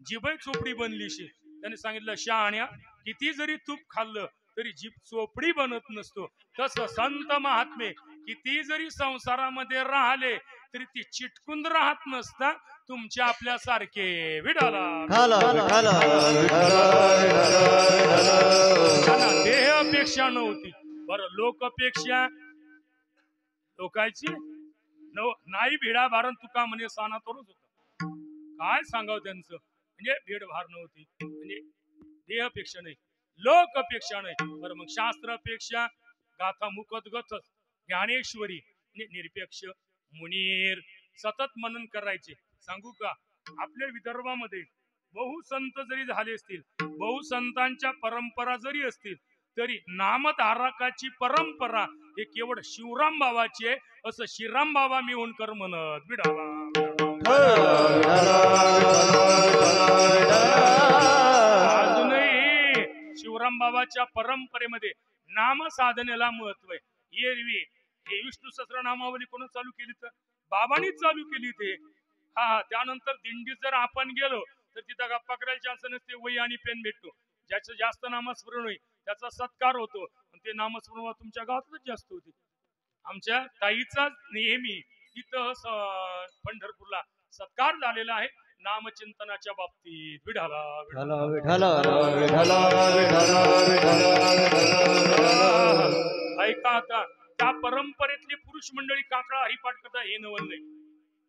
जिभही चोपडी बनलीशी त्याने सांगितलं शहाण्या किती जरी तूप खाल्लं तरी जीभ चोपडी बनत नसतो तसं संत महात्मे किती जरी संसारामध्ये राहिले तरी ती चिटकून राहत नसता तुमच्या आपल्या सारखे विडाला देह अपेक्षा नव्हती बरं लोकपेक्षा लोकांची नाही भिडा भारण तुका म्हणे साना तोरच होता काय सांगाव त्यांचं म्हणजे भीड भार नव्हती म्हणजे देहपेक्षा नाही लोकपेक्षा नाही बरं मग शास्त्रापेक्षा गाथा मुखत गथच ज्ञानेश्वरी निरपेक्ष मुनीर सतत मनन करायचे सांगू का आपल्या विदर्भामध्ये बहुसंत जरी झाले असतील बहुसंतांच्या परंपरा जरी असतील तरी नामधारकाची परंपरा हे केवळ शिवराम बाबाची आहे असं श्रीराम बाबा मिळूनकर म्हणत विडाला अजूनही शिवराम बाबाच्या परंपरेमध्ये नाम साधनेला महत्व आहे एरवी हे विष्णू सहस्रनामावली कोण चालू केली तर बाबांनीच चालू केली ते हा त्यानंतर दिंडीत जर आपण गेलो तर तिथं गप्पा करायला चान्स नसते वही आणि पेन भेटतो ज्याचं जास्त नामस्मरण होईल त्याचा सत्कार होतो ते नामस्मरण तुमच्या गावातच जास्त होते आमच्या ताईचा नेहमी तिथं पंढरपूरला सत्कार झालेला आहे नामचिंतनाच्या बाबतीत विढाला ऐका आता त्या परंपरेतली पुरुष मंडळी काकडा हरिपाठ करता हे नवल नाही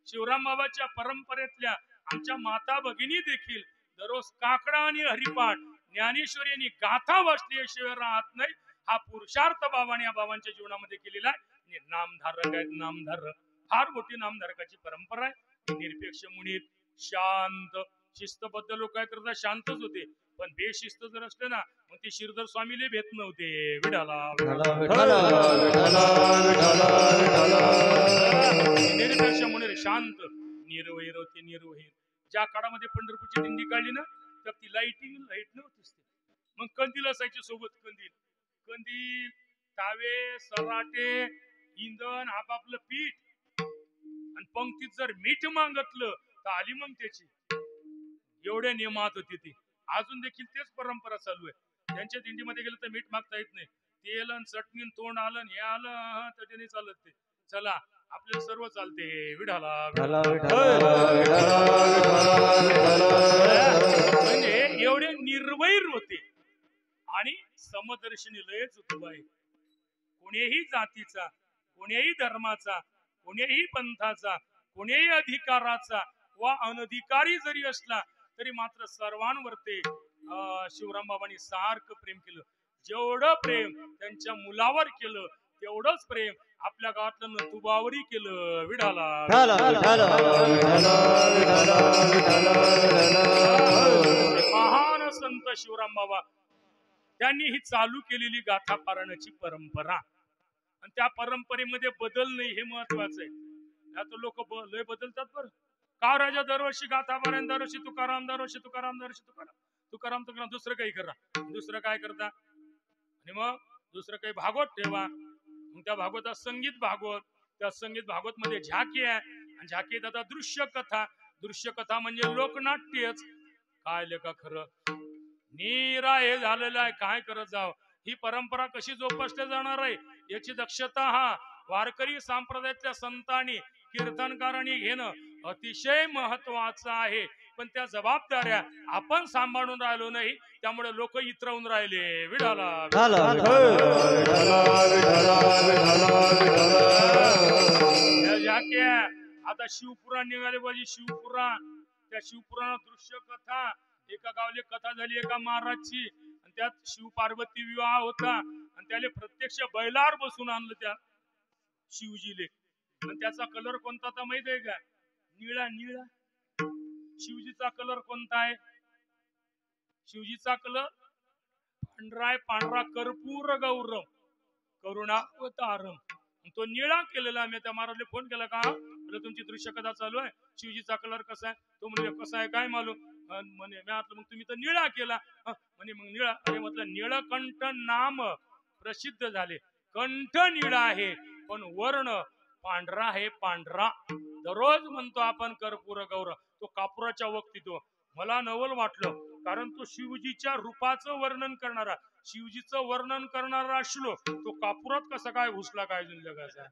शिवराम बाबाच्या परंपरेतल्या आमच्या माता भगिनी देखील दररोज काकडा आणि हरिपाठ ज्ञानेश्वरी यांनी गाथा वाचल्याशिवाय राहत नाही हा पुरुषार्थ बाबाने या बाबांच्या जीवनामध्ये केलेला आहे नामधारक आहेत नामधारक फार मोठी नामधारकाची परंपरा आहे निरपेक्ष मुनीत शांत शिस्तबद्ध लोक काय करतात शांतच होते पण बेशिस्त जर असले ना मग ते श्रीधर स्वामीले भेट नव्हते विडाला निरपेक्ष मुनीर शांत निर्वैर होते निर्वैर ज्या काळामध्ये पंढरपूरची दिंडी काढली ना तर ती लाईट नव्हतीच मग कंदील असायचे सोबत कंदील तावे सराटे इंधन आपापलं पीठ आणि पंक्तीत जर मीठ मागितलं तर आली मग त्याची एवढ्या नियमात होती ती अजून देखील तेच परंपरा चालू आहे त्यांच्या दिंडीमध्ये गेलं तर मीठ मागता येत नाही तेल आणि चटणी तोंड आलं हे आलं तर नाही चालत ते चला आपल्याला सर्व चालते विढाला म्हणजे एवढे निर्वैर होते आणि समदर्शनी लयच होतो बाई कोणीही जातीचा कोणीही धर्माचा कोणीही पंथाचा कोणीही अधिकाराचा वा अनधिकारी जरी असला तरी मात्र सर्वांवर ते शिवराम बाबांनी सारखं प्रेम केलं जेवढं प्रेम त्यांच्या मुलावर केलं तेवढंच प्रेम आपल्या गावातलं नतुबावरही केलं विढाला महान संत शिवराम बाबा त्यांनी ही चालू केलेली गाथा पारायणाची परंपरा आणि त्या परंपरेमध्ये बदल नाही हे महत्वाचं आहे आता लोक लय बदलतात बरं का राजा दरवर्षी गाथा पारायण दरवर्षी तुकाराम दरवर्षी तुकाराम दरवर्षी तुकाराम दुसरं काही करा दुसरं काय करता आणि मग दुसरं काही भागवत ठेवा मग त्या भागवतात संगीत भागवत त्या संगीत भागवत मध्ये झाकी आहे आणि झाकीत आता दृश्य कथा म्हणजे लोकनाट्यच काय लेखा खरं निरा हे झालेलं आहे काय करत जाव ही परंपरा कशी जोपासल्या जाणार आहे याची दक्षता हा वारकरी संप्रदायातल्या संतांनी कीर्तनकारांनी घेणं अतिशय महत्वाचं आहे पण त्या जबाबदाऱ्या आपण सांभाळून राहिलो नाही त्यामुळे लोक इतरवून राहिले विढाला आता शिवपुराण निघाले पाहिजे शिवपुराण त्या शिवपुराणात दृश्य कथा एका गावले कथा झाली एका महाराजची आणि त्यात शिव पार्वती विवाह होता आणि त्याला प्रत्यक्ष बैलावर बसून आणलं त्या शिवजीले आणि त्याचा कलर कोणता तर माहित आहे का? निळा. निळा. शिवजीचा कलर कोणता आहे? शिवजीचा कलर पांढरा आहे. पांढरा कर्पूर गौरव करुणावतारम. तो निळा केलेला. मी त्या महाराजला फोन केला का म्हटलं तुमची दृश्य कथा चालू आहे, शिवजीचा कलर कसा आहे? तो म्हणजे कसा आहे काय मालूम. म्हणे मी म्हटलं मग तुम्ही तर निळा केला. म्हणे मग निळा. अरे म्हटलं निळकंठ नाम प्रसिद्ध झाले. कंठ निळा आहे पण वर्ण पांढरा आहे. पांढरा दररोज म्हणतो आपण कर्पूर गौरव. तो कापुराच्या वक्ती तो मला नवल वाटलं, कारण तो शिवजीच्या रूपाचं वर्णन करणारा, शिवजीचं वर्णन करणारा श्लोक तो कापुरात कसा काय घुसला काय जगाचा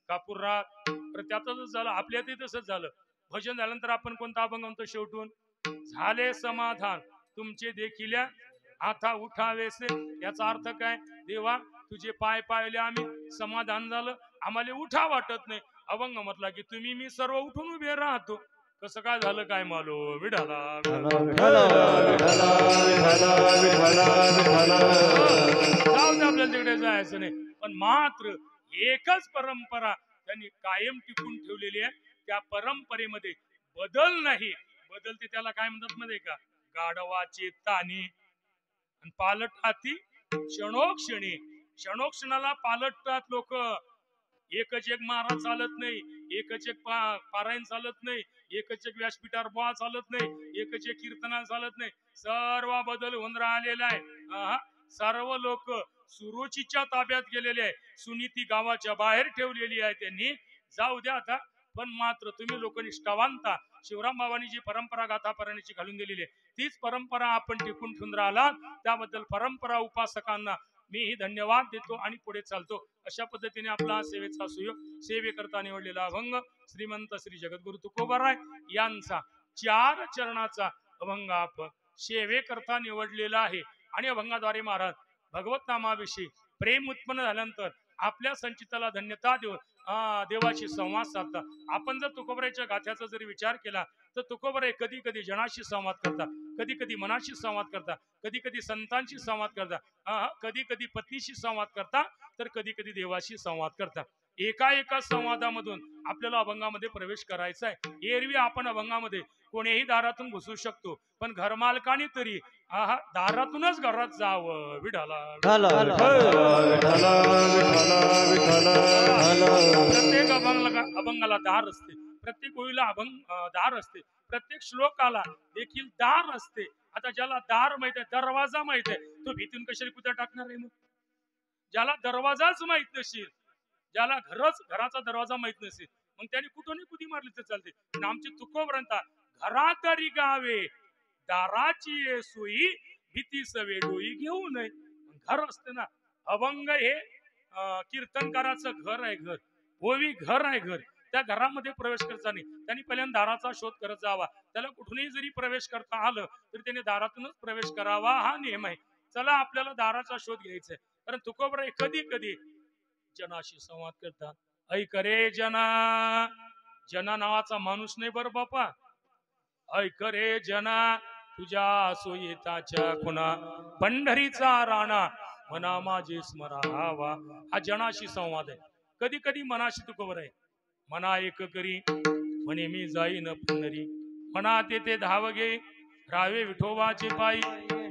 कापुरात. तर त्यातच झालं. आपल्या ते तसंच झालं. भजन झाल्यानंतर आपण कोणता अभंग म्हणतो शेवटून? झाले समाधान तुमचे देखील आता उठावेसे. याचा अर्थ काय? देवा तुझे पाय पाहिले आम्ही, समाधान झालं, आम्हाला उठा वाटत नाही. अभंग म्हटला की तुम्ही मी सर्व उठून उभे राहतो. कसं काय झालं काय मालो. विठाला जाऊ दे, आपल्याला तिकडे जायचं नाही. पण मात्र एकच परंपरा त्यांनी कायम टिकून ठेवलेली आहे. त्या परंपरेमध्ये बदल नाही. बदलते त्याला काय म्हणतात माहिती का? गाढवाची तानी. आणि पालटाती क्षणोक्षणी. क्षणोक्षणाला पालटतात लोक. एकच एक महाराज चालत नाही, एकच एक पारायण चालत नाही, एकच एक व्यासपीठावर बुवा चालत नाही, एकच एक कीर्तना चालत नाही. सर्व बदल होऊन राहिलेला आहे. सर्व लोक सुरुचीच्या ताब्यात गेलेले आहे. सुनीती गावाच्या बाहेर ठेवलेली आहे त्यांनी. जाऊ द्या आता. पण मात्र तुम्ही लोक निष्ठावांता शिवराम बाबांनी जी परंपरा गाथा पर्यंतची घालून दिलेली आहे तीच परंपरा आपण टिकून ठेवून राहिला. त्याबद्दल परंपरा उपासकांना मीही धन्यवाद देतो आणि पुढे चालतो. अशा पद्धतीने आपला सेवेचा सुयोग सेवेकरता निवडलेला अभंग श्रीमंत श्री जगद्गुरु तुकोबाराय यांचा 4 चरणाचा अभंग आपण सेवेकरता निवडलेला आहे. आणि अभंगाद्वारे महाराज भगवत नामाविषयी प्रेम उत्पन्न झाल्यानंतर आपल्या संचिताला धन्यता देऊन देवाशी संवाद साधता. आपण जर तुकोबराच्या गाथ्याचा जरी विचार केला तर तुकोबराय कधी कधी जनाशी संवाद करता, कधी कधी मनाशी संवाद करता, कधी कधी संतांशी संवाद करता, कधी कधी पत्नीशी संवाद करता, तर कधी कधी देवाशी संवाद करता. एका संवादामधून आपल्याला अभंगामध्ये प्रवेश करायचा आहे. एरवी आपण अभंगामध्ये कोणीही दारातून घुसू शकतो, पण घरमालकाने तरी दारातूनच घरात जावं. विठाला प्रत्येक अभंगाला दार असते, प्रत्येक ओळीला अभंग दार असते, प्रत्येक श्लोकाला देखील दार असते. आता ज्याला दार माहित आहे, दरवाजा माहित आहे, तो भीतीतून कशाला कुठे टाकणार आहे? मग ज्याला दरवाजाच माहित नसेल, ज्याला घराचा दरवाजा माहित नसेल, मग त्याने कुठून कुठे मारली तर चालते. पण आमचे तुकोबरांता घरातरी गावे दाराची सोयी भीती सवे डोई घेऊ नये. घर असते ना. अभंग हे कीर्तनकाराचं घर आहे. घर ओवी घर आहे. घर त्या घरामध्ये प्रवेश करायचा नाही. त्यांनी पहिल्यांदा दाराचा शोध करत जावा. त्याला कुठूनही जरी प्रवेश करता आलं तरी त्याने दारातूनच प्रवेश करावा, हा नियम आहे. चला आपल्याला दाराचा शोध घ्यायचा आहे. कारण तुकोबराय कधी कधी जनाशी संवाद करतात. ऐक रे जना. जना नावाचा माणूस नाही बरं बापा. ऐक रे जना तुझ्या सोयीताच्या खुणा पंढरीचा राणा मना माझे स्मरावा. हा जनाशी संवाद आहे. कधी कधी मनाशी तुकोबराय मना एक करी म्हणे मी जाईन पंढरी. मना तेथे धाव घे रावे विठोबाचे पायी.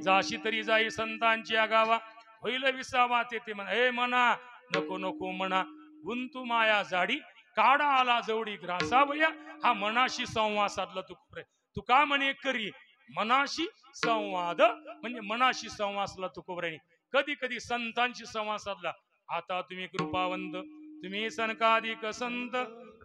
जाशी तरी जाई संतांची आगावा होईल विसावा तेथे म्हणा. हे म्हणा नको नको म्हणा गुंतू माया जाडी काढा आला जवडी ग्रासावया. हा मनाशी संवाद साधला तुकोबराय. तुका म्हणे करी मनाशी संवाद म्हणजे मनाशी संवाद साधला तुकोबराय. कधी कधी संतांशी संवाद साधला. आता तुम्ही कृपावंत, तुम्ही सनकाधिक संत,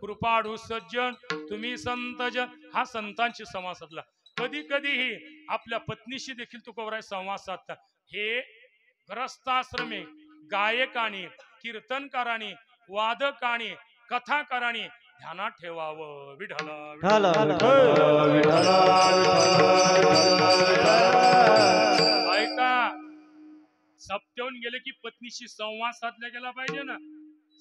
कृपाळू सज्जन, तुम्ही संत जन. हा संतांशी संवाद साधला. कधी कधीही आपल्या पत्नीशी देखील तुकोबराय संवाद साधतात. हे ग्रस्ताश्रमे गायकाने, कीर्तनकाराने, वादकाने, कथाकाराने ध्यानात ठेवावं. विठाला ऐका. सप्त्याहून गेले की पत्नीशी संवाद साधला गेला पाहिजे ना.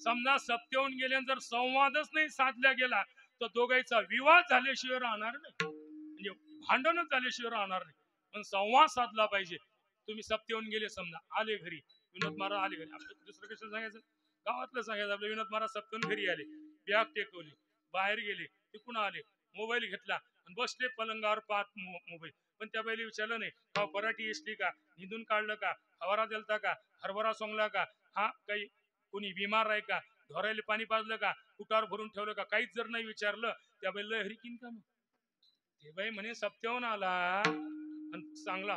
समजा सप्त्याहून गेले जर संवादच नाही साधला गेला तर दोघांचा विवाद झाल्याशिवाय राहणार नाही, म्हणजे भांडणच झाल्याशिवाय राहणार नाही. पण संवाद साधला पाहिजे. तुम्ही सप्त्याहून गेले, समजा आले घरी, विनोद महाराज आले घरी, आपलं दुसरं कसं सांगायचं, गावातलं सांगायचं आपलं विनोद महाराज सप्त्याहून घरी आले. बॅग टेकवली, बाहेर गेले, तिकून आले, मोबाईल घेतला आणि बसले पलंगावर पाहत मोबाईल. पण त्या बाईला विचारलं नाही का पराठी इसली का, निधून काढलं का, हवारा दिलता का, हरभरा सोंगला का, हा काही कोणी बिमार आहे का, ढोरायला पाणी पाजलं का, कुटावर भरून ठेवलं का, काहीच जर नाही विचारलं त्या बाईला हरिकीन का. मग ते बाई म्हणे सप्त्याहून आला आणि चांगला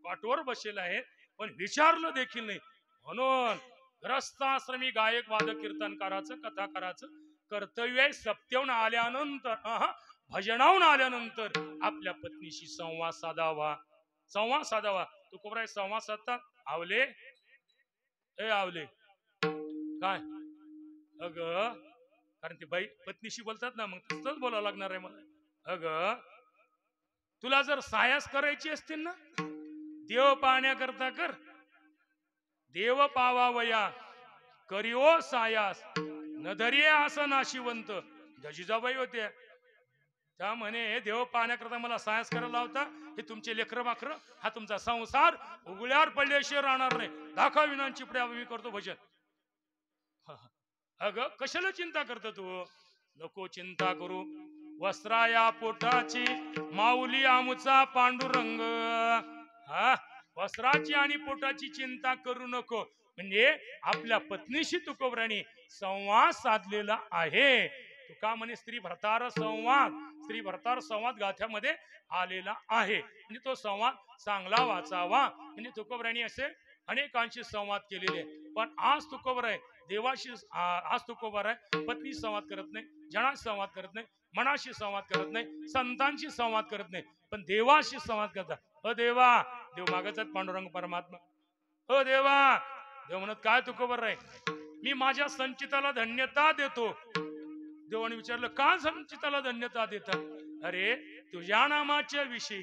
पाठवर बसेल आहे पण विचारलं देखील नाही. म्हणून ग्रस्ताश्रमी गायक वादक कीर्तनकाराचं कथाकाराचं कर्तव्य आहे सप्त्याहून आल्यानंतर भजनाहून आल्यानंतर आपल्या पत्नीशी संवाद साधावा. संवाद साधावा. तुकोबराय संवाद साधतात. आवले ए आवले काय अग, कारण ते बाई पत्नीशी बोलतात ना, मग तसंच बोलावं लागणार आहे मला. अग तुला जर सायास करायची असतील ना, देव पाहण्याकरता कर. देव पावावया करिओ सायास न धरिये असं नाशिवंत. जिजाबाई होत्या त्या म्हणे देव पाहण्याकरता मला सायास करायला लावता, हे तुमचे लेकर माकर, हा तुमचा संसार उघड्यावर पडल्याशिवाय राहणार नाही. दाखवा विना चिपड्या मी करतो भजन. अगं कशाला चिंता करतो तू, नको चिंता करू. वस्त्राया पोटाची माऊली आमुचा पांडुरंग. हा वस्त्राची आणि पोटाची चिंता करू नको. म्हणजे आपल्या पत्नीशी तुकोबराने संवाद साधलेला आहे. तुका म्हणे स्त्री भरतार संवाद, स्त्री भरतार संवाद गाथ्यामध्ये आलेला आहे. म्हणजे तो संवाद चांगला वाचावा. म्हणजे तुकोबराने असे अनेकांशी संवाद केलेले. पण आज तुकोबराय देवाशी, आज तुकोबराय पत्नी संवाद करत नाही, जनाशी संवाद करत नाही, मनाशी संवाद करत नाही, संतांशी संवाद करत नाही, पण देवाशी संवाद करतात. अ देवा, देव मागच पांडुरंग परमात्मा. अ देवा, देव म्हणत काय तुकोबराय मी माझ्या संचिताला धन्यता देतो. देवाने विचारलं का संचिताला धन्यता देता. अरे तुझ्या नामाच्या विषयी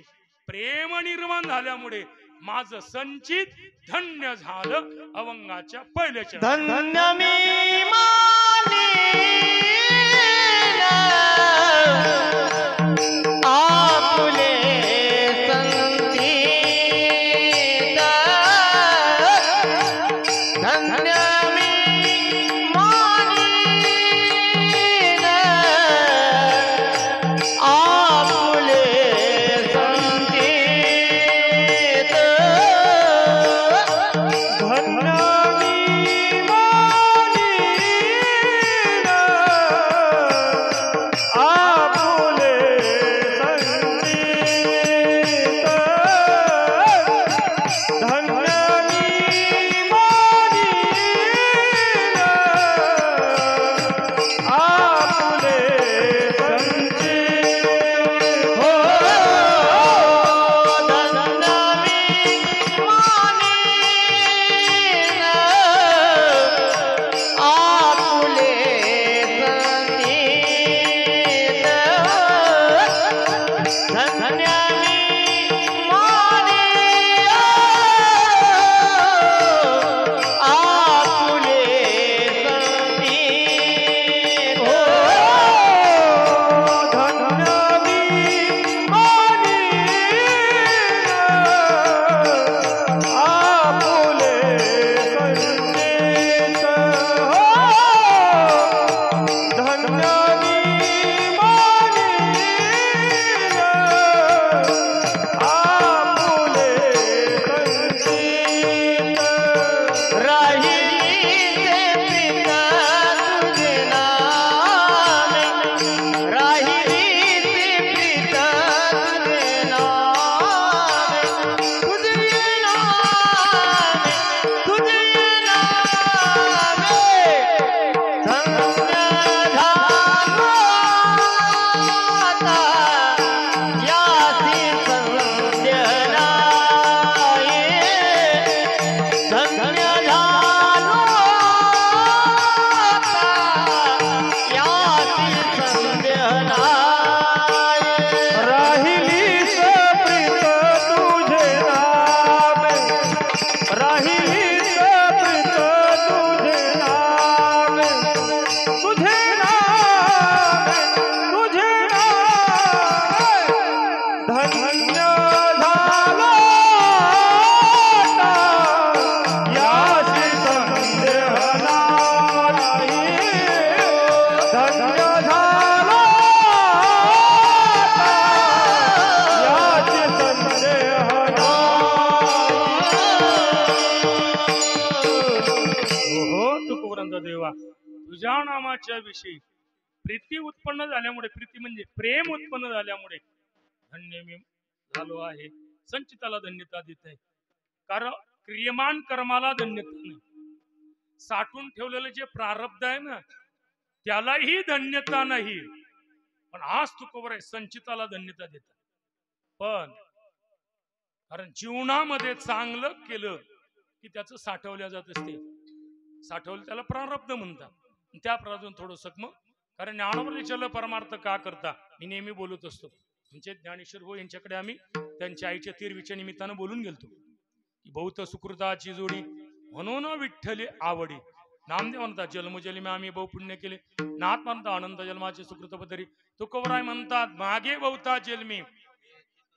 प्रेम निर्माण झाल्यामुळे माझं संचित धन्य झालं. अवंगाच्या पहिल्याच्या धन्य मी मानीन आपुले संचित. धन्य मी मानीन आपुले संचित. धन्य मी मानीन देवा तुझ्या नामाच्या विषयी प्रीती उत्पन्न झाल्यामुळे, प्रीती म्हणजे प्रेम उत्पन्न झाल्यामुळे धन्य मी झालो आहे. संचिताला धन्यता देत आहे. कारण क्रियमान कर्माला धन्यता नाही, साठून ठेवलेलं जे प्रारब्ध आहे ना त्यालाही धन्यता नाही. पण आज तू खबर आहे संचिताला धन्यता देतात. पण कारण जीवनामध्ये चांगलं केलं की त्याचं साठवल्या जात असते. साठवलं त्याला प्रारब्ध म्हणतात. त्या प्रारब्ध थोडं सकम. कारण ज्ञानोपदेशाला परमार्थ का करता मी नेहमी बोलत असतो. म्हणजे ज्ञानेश्वर भाऊ यांच्याकडे आम्ही त्यांच्या आईच्या तेरवीच्या निमित्तानं बोलून गेलतो की बहुत सुकृताची जोडी म्हणून विठ्ठली आवडी. नामदेव म्हणतात जन्मजन्मी आम्ही बहु पुण्य केले. नाथ म्हणतात अनंत जन्माचे सुकृत पदरी. तुकोबराय म्हणतात मागे बहुता जन्मी.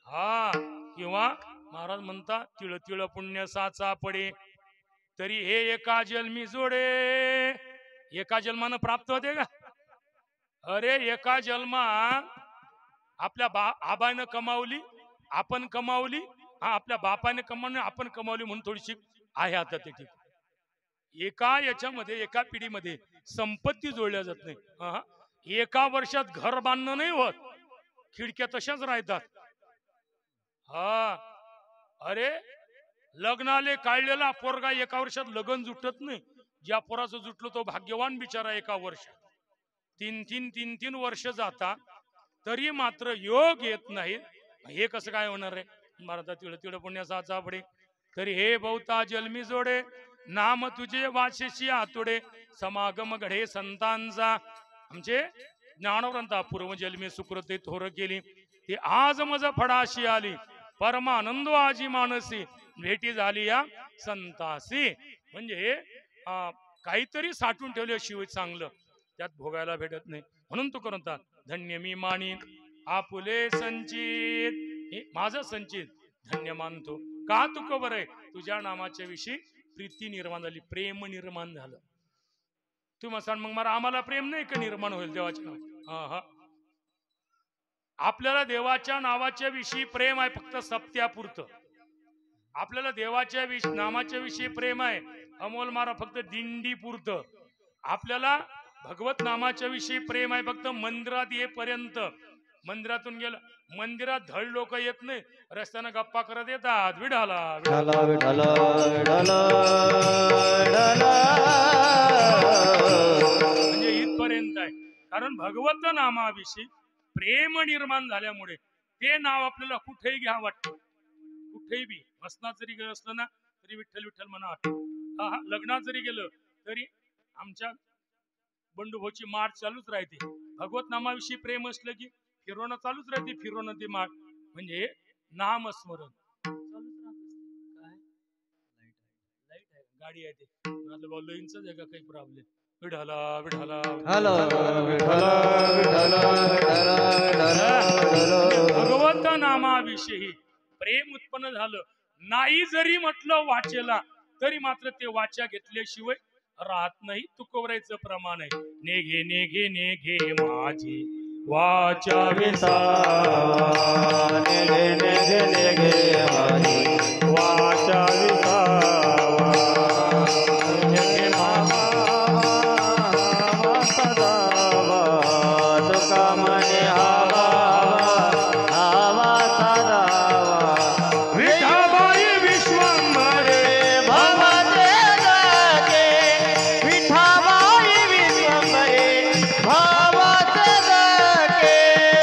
हा किंवा महाराज म्हणतात तिळ तिळ पुण्य साचा पडे तरी हे एका जन्मी जोडे. एका जन्मानं प्राप्त होते का? अरे एका जन्मा आपल्या आबानं कमावली, आपण कमावली, आपल्या बापाने कमावली, आपण कमावली म्हणून थोडीशी आहे आता ते ठीक. एका याच्यामध्ये एका पिढीमध्ये संपत्ती जोडल्या जात नाही. एका वर्षात घर बांधणं नाही होत, खिडक्या तशाच राहतात. हा अरे लग्नाले काढलेला पोरगा एका वर्षात लगन जुटत नाही. ज्या पोराचं जुटलं तो भाग्यवान बिचारा. एका वर्षात तीन वर्ष जाता तरी मात्र योग येत नाही. हे कसं काय होणार आहे? महाराज तिळ तिळ पुण्याचा चापडे तरी हे बहुता जन्मी जोडे नाम तुझे वाचेशी आतुडे समागम घडे संतांचा. आमचे ज्ञानवंता पूर्वजन्मी सुकृते थोर केली ती आज मज फडाशी आली. परमानंद आजी मानसी भेटी झाली या संतासी. म्हणजे काहीतरी साठवून ठेवल्याशिवाय चांगलं त्यात भोगायला भेटत नाही. म्हणून तू करतात धन्य मी मानी आपुले संचित. माझं संचित धन्य मानतो. का तू खबर आहे तुझ्या नामाच्या विषयी प्रीती निर्माण झाली, प्रेम निर्माण झालं. तू मग सांग मग मला आम्हाला प्रेम नाही का निर्माण होईल देवाच्या नाव? आपल्याला देवाच्या नावाच्या विषयी प्रेम आहे फक्त सप्त्यापुरतं. आपल्याला देवाच्या नामाच्या विषयी प्रेम आहे अमोल मारा फक्त दिंडी पुरतं. आपल्याला भगवत नामाच्या विषयी प्रेम आहे फक्त मंदिरात येईपर्यंत. मंदिरातून गेलं मंदिरात धड लोक येत नाही, रस्त्यानं गप्पा करत येतात विठाला विठाला विठाला विठाला म्हणजे इथपर्यंत आहे. कारण भगवत नामाविषयी प्रेम निर्माण झाल्यामुळे ते नाव आपल्याला कुठेही घ्या वाटतं. कुठेही बी मसनात जरी गेलं असलं ना तरी विठ्ठल विठ्ठल म्हणा वाटतं. लग्नात जरी गेलं तरी आमच्या बंडूभाऊची माळ चालूच राहते. भगवत नामाविषयी प्रेम असलं की फिरवणं चालूच राहते. फिरवणं ती माळ म्हणजे नामस्मरण चालूच राहत. काय लाईट आहे गाडी आहे ते लाईनच आहे का काही प्रॉब्लेम? विठाला विठाला भगवत नामाविषयी प्रेम उत्पन्न झालं नाही जरी म्हटलं वाचेला तरी मात्र ते वाचा घेतल्याशिवाय राहत नाही. तुकोबरायचं प्रमाण आहे नेघे नेघे नेघे माझी वाचा विसावा. नेघे नेघे नेघे माझी वाचा विसावा. नेघे मामा सदावा तुका म्हणे हवा हवा सदावा. विठाबाई विश्वंभरे भवते जगे विठाबाई विश्वंभरे भवते जगे.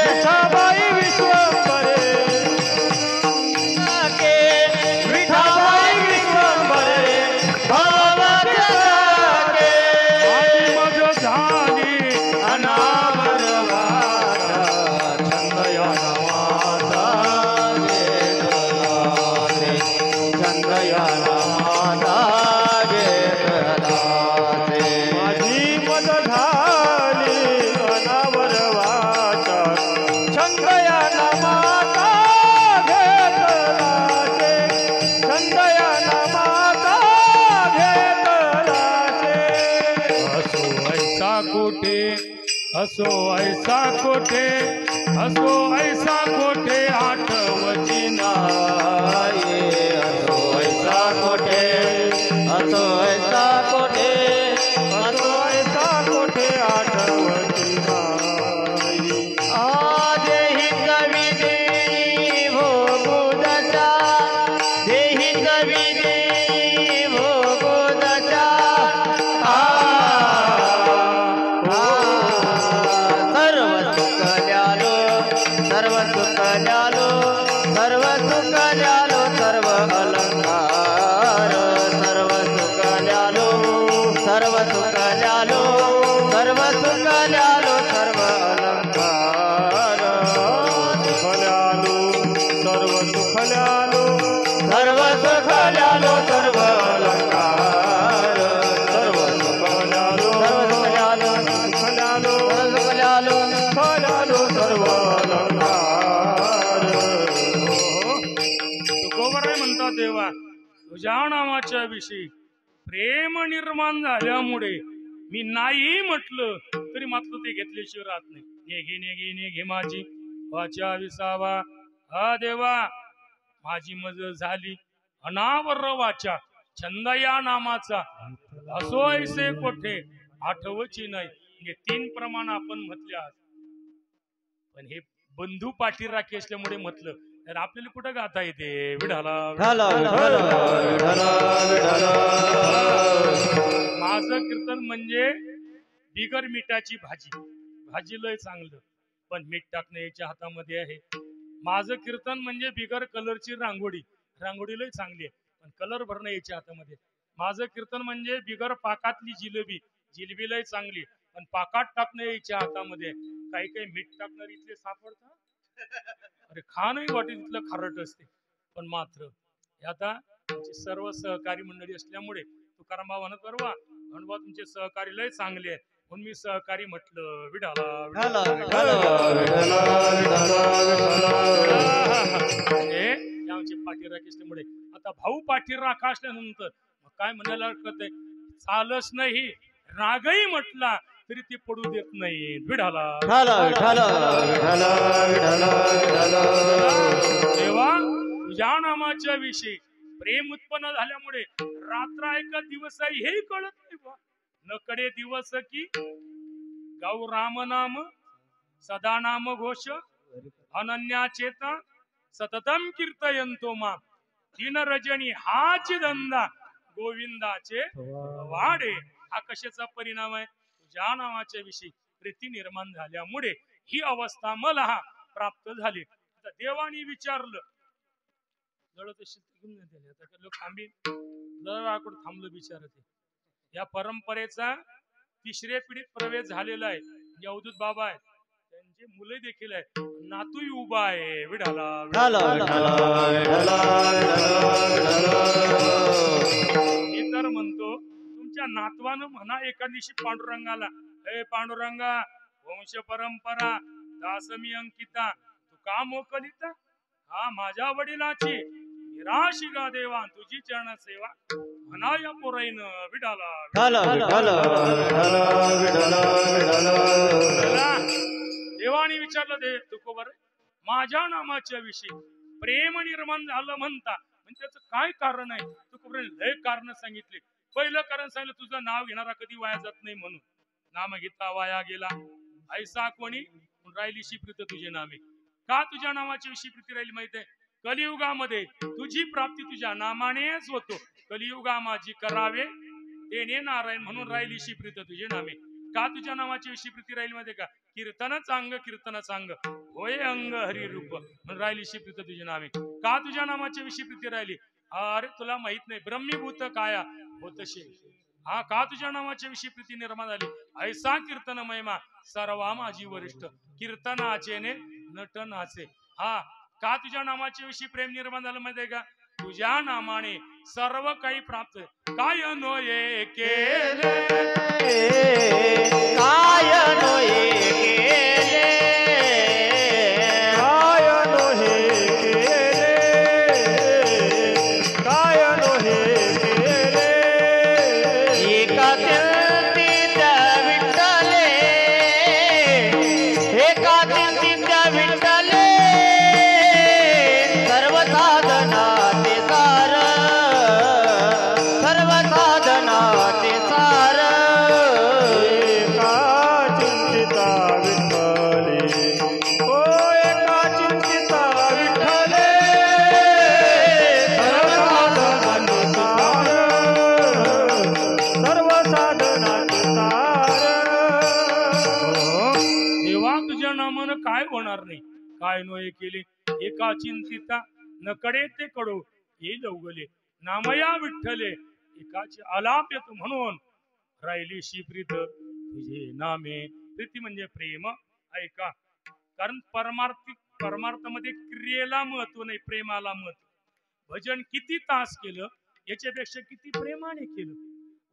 विठाबाई विश्वंभरे जगे विठाबाई विश्वंभरे भवते जगे. माझी मज झाली अनावर वाचा छंद या नावाचा घेतलासे. छंद या नावाचा घेतलासे. माझी मद झाली अनावर वाचा छंद या नावाचा घेतलासे. छंद या नावाचा घेतलासे. असो ऐसा कोठे असो ऐसा कोठे असो ऐसा कोठे आठवची नाये असो ऐसा कोठे असो ऐसा कोठे असो विधी भोगोदच्या सर्व सुख द्यालो सर्व सुख द्यालो सर्व सुख द्यालो सर्व अलंकार सर्व सुख द्यालो सर्व सुख द्यालो सर्व सुख द्यालो सर्व अलंकार सुखल्यालो सर्व सुखल्यालो सर्व सुख द्यालो सर्व अलंकार सर्व सुखल्यालो सर्व सुख द्यालो सुखल्यालो सर्व सुख द्यालो सुखल्यालो सर्व अलंकार तुकोबर म्हणतात देवा तुझ्या नावाच्या विषयी प्रेम निर्माण झाल्यामुळे मी नाही म्हटलं तरी मात्र ते घेतल्याशिवाय राहत नाही. नेघे नेघे नेघे माझी वाचा विसावा हा देवा माझी मज झाली अनावर वाचा छंद या नामाचा असो ऐसे कोठे आठवची नाही. हे 3 प्रमाण आपण म्हटले आज पण हे बंधू पाठीराखी असल्यामुळे म्हटलं तर आपल्याला कुठं गाता येते विढाला माझं कीर्तन म्हणजे बिगर मिठाची भाजी भाजी लय चांगलं पण मीठ टाकणं याच्या हातामध्ये आहे. माझं कीर्तन म्हणजे बिगर कलरची रांगोळी रांगोळी लय चांगली आहे पण कलर भरणं याच्या हातामध्ये. माझं कीर्तन म्हणजे बिगर पाकातली जिलेबी जिलेबी लय चांगली पण पाकात टाकणं याच्या हातामध्ये. काही काही मीठ टाकणार इथले सापडतात अरे खा नाही वाटे तिथलं खारट असते पण मात्र हे आता तुमचे सर्व सहकारी मंडळी असल्यामुळे तुकाराम बाबा म्हणत बरोबर अनुभव तुमचे सहकारी लय चांगले आहे म्हणून मी सहकारी म्हटलं विढाला म्हणजे आमचे पाठीराखी असल्यामुळे. आता भाऊ पाठीराखा असल्यानंतर मग काय म्हणायला हरकत आहे चालच नाही रागही म्हटला तरी ते पडू देत नाही विढाला देवा तुझ्या नामाच्या विषयी प्रेम उत्पन्न झाल्यामुळे रात्र एका दिवस आहे हेही कळत नाही बा. न कडे दिवस की गाऊ राम नाम सदा नाम घोष अनन्या चेता सततम कीर्तयंतो मा 3 रजनी हाच धंदा गोविंदाचे वाडे. हा कशाचा परिणाम आहे तुझ्या नावाच्या विषयी प्रीती निर्माण झाल्यामुळे ही अवस्था मला प्राप्त झाली. आता देवानी विचारलं लोक थांबी जरा थांबलं विचारते. या परंपरेचा 3ऱ्या पिढीत प्रवेश झालेला आहे. अवधूत बाबा आहेत त्यांचे मुले देखील आहेत नातूही उभा आहे विढाला मी तर म्हणतो तुमच्या नातवानं म्हणा एका दिवशी पांडुरंगाला हे पांडुरंगा वंश परंपरा दासमी अंकिता तू का मोकलिता हा माझ्या वडिलाची निराशी गा देवा तुझी चरण सेवा म्हणा या पोराईन विडाला देवानी विचारलं दे तुकोबर माझ्या नामाच्या विषयी प्रेम निर्माण झालं म्हणता म्हणजे त्याचं काय कारण आहे तुकोबर लय कारण सांगितले. पहिलं कारण सांगितलं तुझं नाव घेणारा कधी वाया जात नाही म्हणून नाम घेता वाया गेला ऐसा कोणी राहिली शिप्रीत तुझे नामे. का तुझ्या नामाची विषयी प्रीती राहिली माहिती आहे कलियुगामध्ये तुझी प्राप्ती तुझ्या नामानेच होतो. कलियुगा माझी करावे तेने नारायण म्हणून राहिली शिप्रीत तुझे नामे. का तुझ्या नामाची विषयी प्रीती राहिली माहिती का कीर्तन चांग होय अंग हरिरूप म्हणून राहिली शिप्रीत तुझे नामे. का तुझ्या नामाची विषयी प्रीती राहिली अरे तुला माहित नाही ब्रह्मीभूत काया होतशे. हा का तुझ्या नावाच्या विषयी प्रीती निर्माण झाली ऐसा कीर्तन महिमा सर्वा माझी वरिष्ठ कीर्तनाचे ने नटनाचे. हा का तुझ्या नामाच्या विषयी प्रेम निर्माण झालं माहिती आहे का तुझ्या नामाने सर्व काही प्राप्त काय नोये केले काय नोये केले काय नोहे केले काय नोहे केले एका दिलतीत विठ्ठले एका दिलतीत विठ्ठले सर्व साधनाचे सार सर्व साधनाचे सार एका चिंतिता होणार नाही. काय नोये केले एका चिंतिता न कडे ते कडो येईल उगले नामया विठ्ठले एकाची आलाप येतो म्हणून राहिलीशी प्रीत तुझे नामे. प्रीती म्हणजे प्रेम ऐका, कारण परमार्थामध्ये क्रियेला महत्व नाही, प्रेमाला महत्व. भजन किती तास केलं याच्यापेक्षा किती प्रेमाने केलं,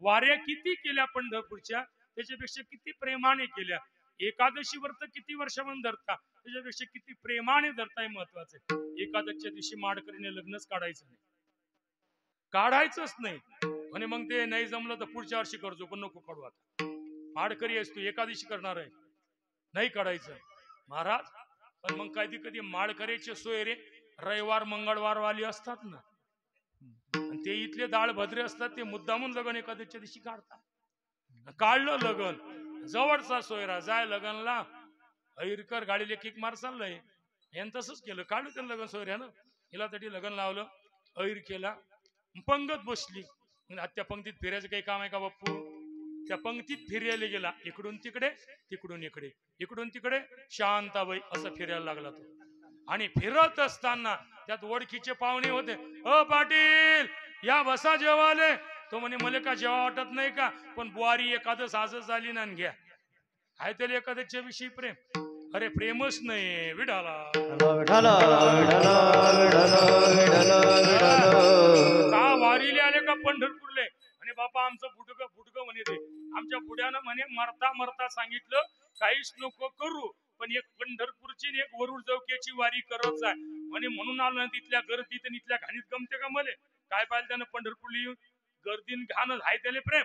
वाऱ्या किती केल्या पंढरपूरच्या त्याच्यापेक्षा किती प्रेमाने केल्या, एकादशी व्रत किती वर्षापासून धरता त्याच्यापेक्षा किती प्रेमाने धरताय महत्वाचं आहे. एकादशीच्या दिवशी माडकरीने लग्नच काढायचं नाही, काढायचंच नाही. आणि मग ते नाही जमलं तर पुढच्या वर्षी करतो, पण नको काढू. आता माडकरी आहेस तू, एकादशी करणार आहे, नाही काढायचं महाराज. पण मग कधी कधी माळकरीचे सोय रे रविवार मंगळवार वाली असतात ना, आणि ते इथले दाळ भद्रे असतात, ते मुद्दामून लग्न एखाद्याच्या दिवशी काढतात. काढलं लगन जवळचा सोयरा जाय लगनला ऐरकर गाडीले किक मार चाललंय, यानं तसंच केलं, काढलं त्यानं लगन सोयऱ्यानं, हिला तरी लगन लावलं, ऐर केला, पंगत बसली. त्या पंक्तीत फिरायचं काही काम आहे का बाप्पू? त्या पंक्तीत फिरायला गेला, इकडून तिकडे तिकडून इकडे इकडून तिकडे शांताबाई असं फिरायला लागला तो. आणि फिरत असताना त्यात ओळखीचे पाहुणे होते, अ पाटील या बसा जेवाले. तो म्हणे मला का जेवा वाटत नाही का, पण बुवारी एखादं आजच झाली ना घ्या. आहे त्याला एखाद्याच्या विषयी प्रेम? अरे प्रेमच नाही विडाला. का वारीले आले का पंढरपूरले, आणि बापा आमचं बुडग म्हणे ते आमच्या बुड्यानं म्हणे मरता मरता सांगितलं काहीच नको करू, पण एक पंढरपूरची एक वरुड जवक्याची वारी करत आहे म्हणे, म्हणून आलो ना. तिथल्या गर्दीत आणि इथल्या घाणीत गमते का मले? काय पाहिजे त्यानं पंढरपूरला येऊन? गर्दीन घाण आहे त्याला प्रेम?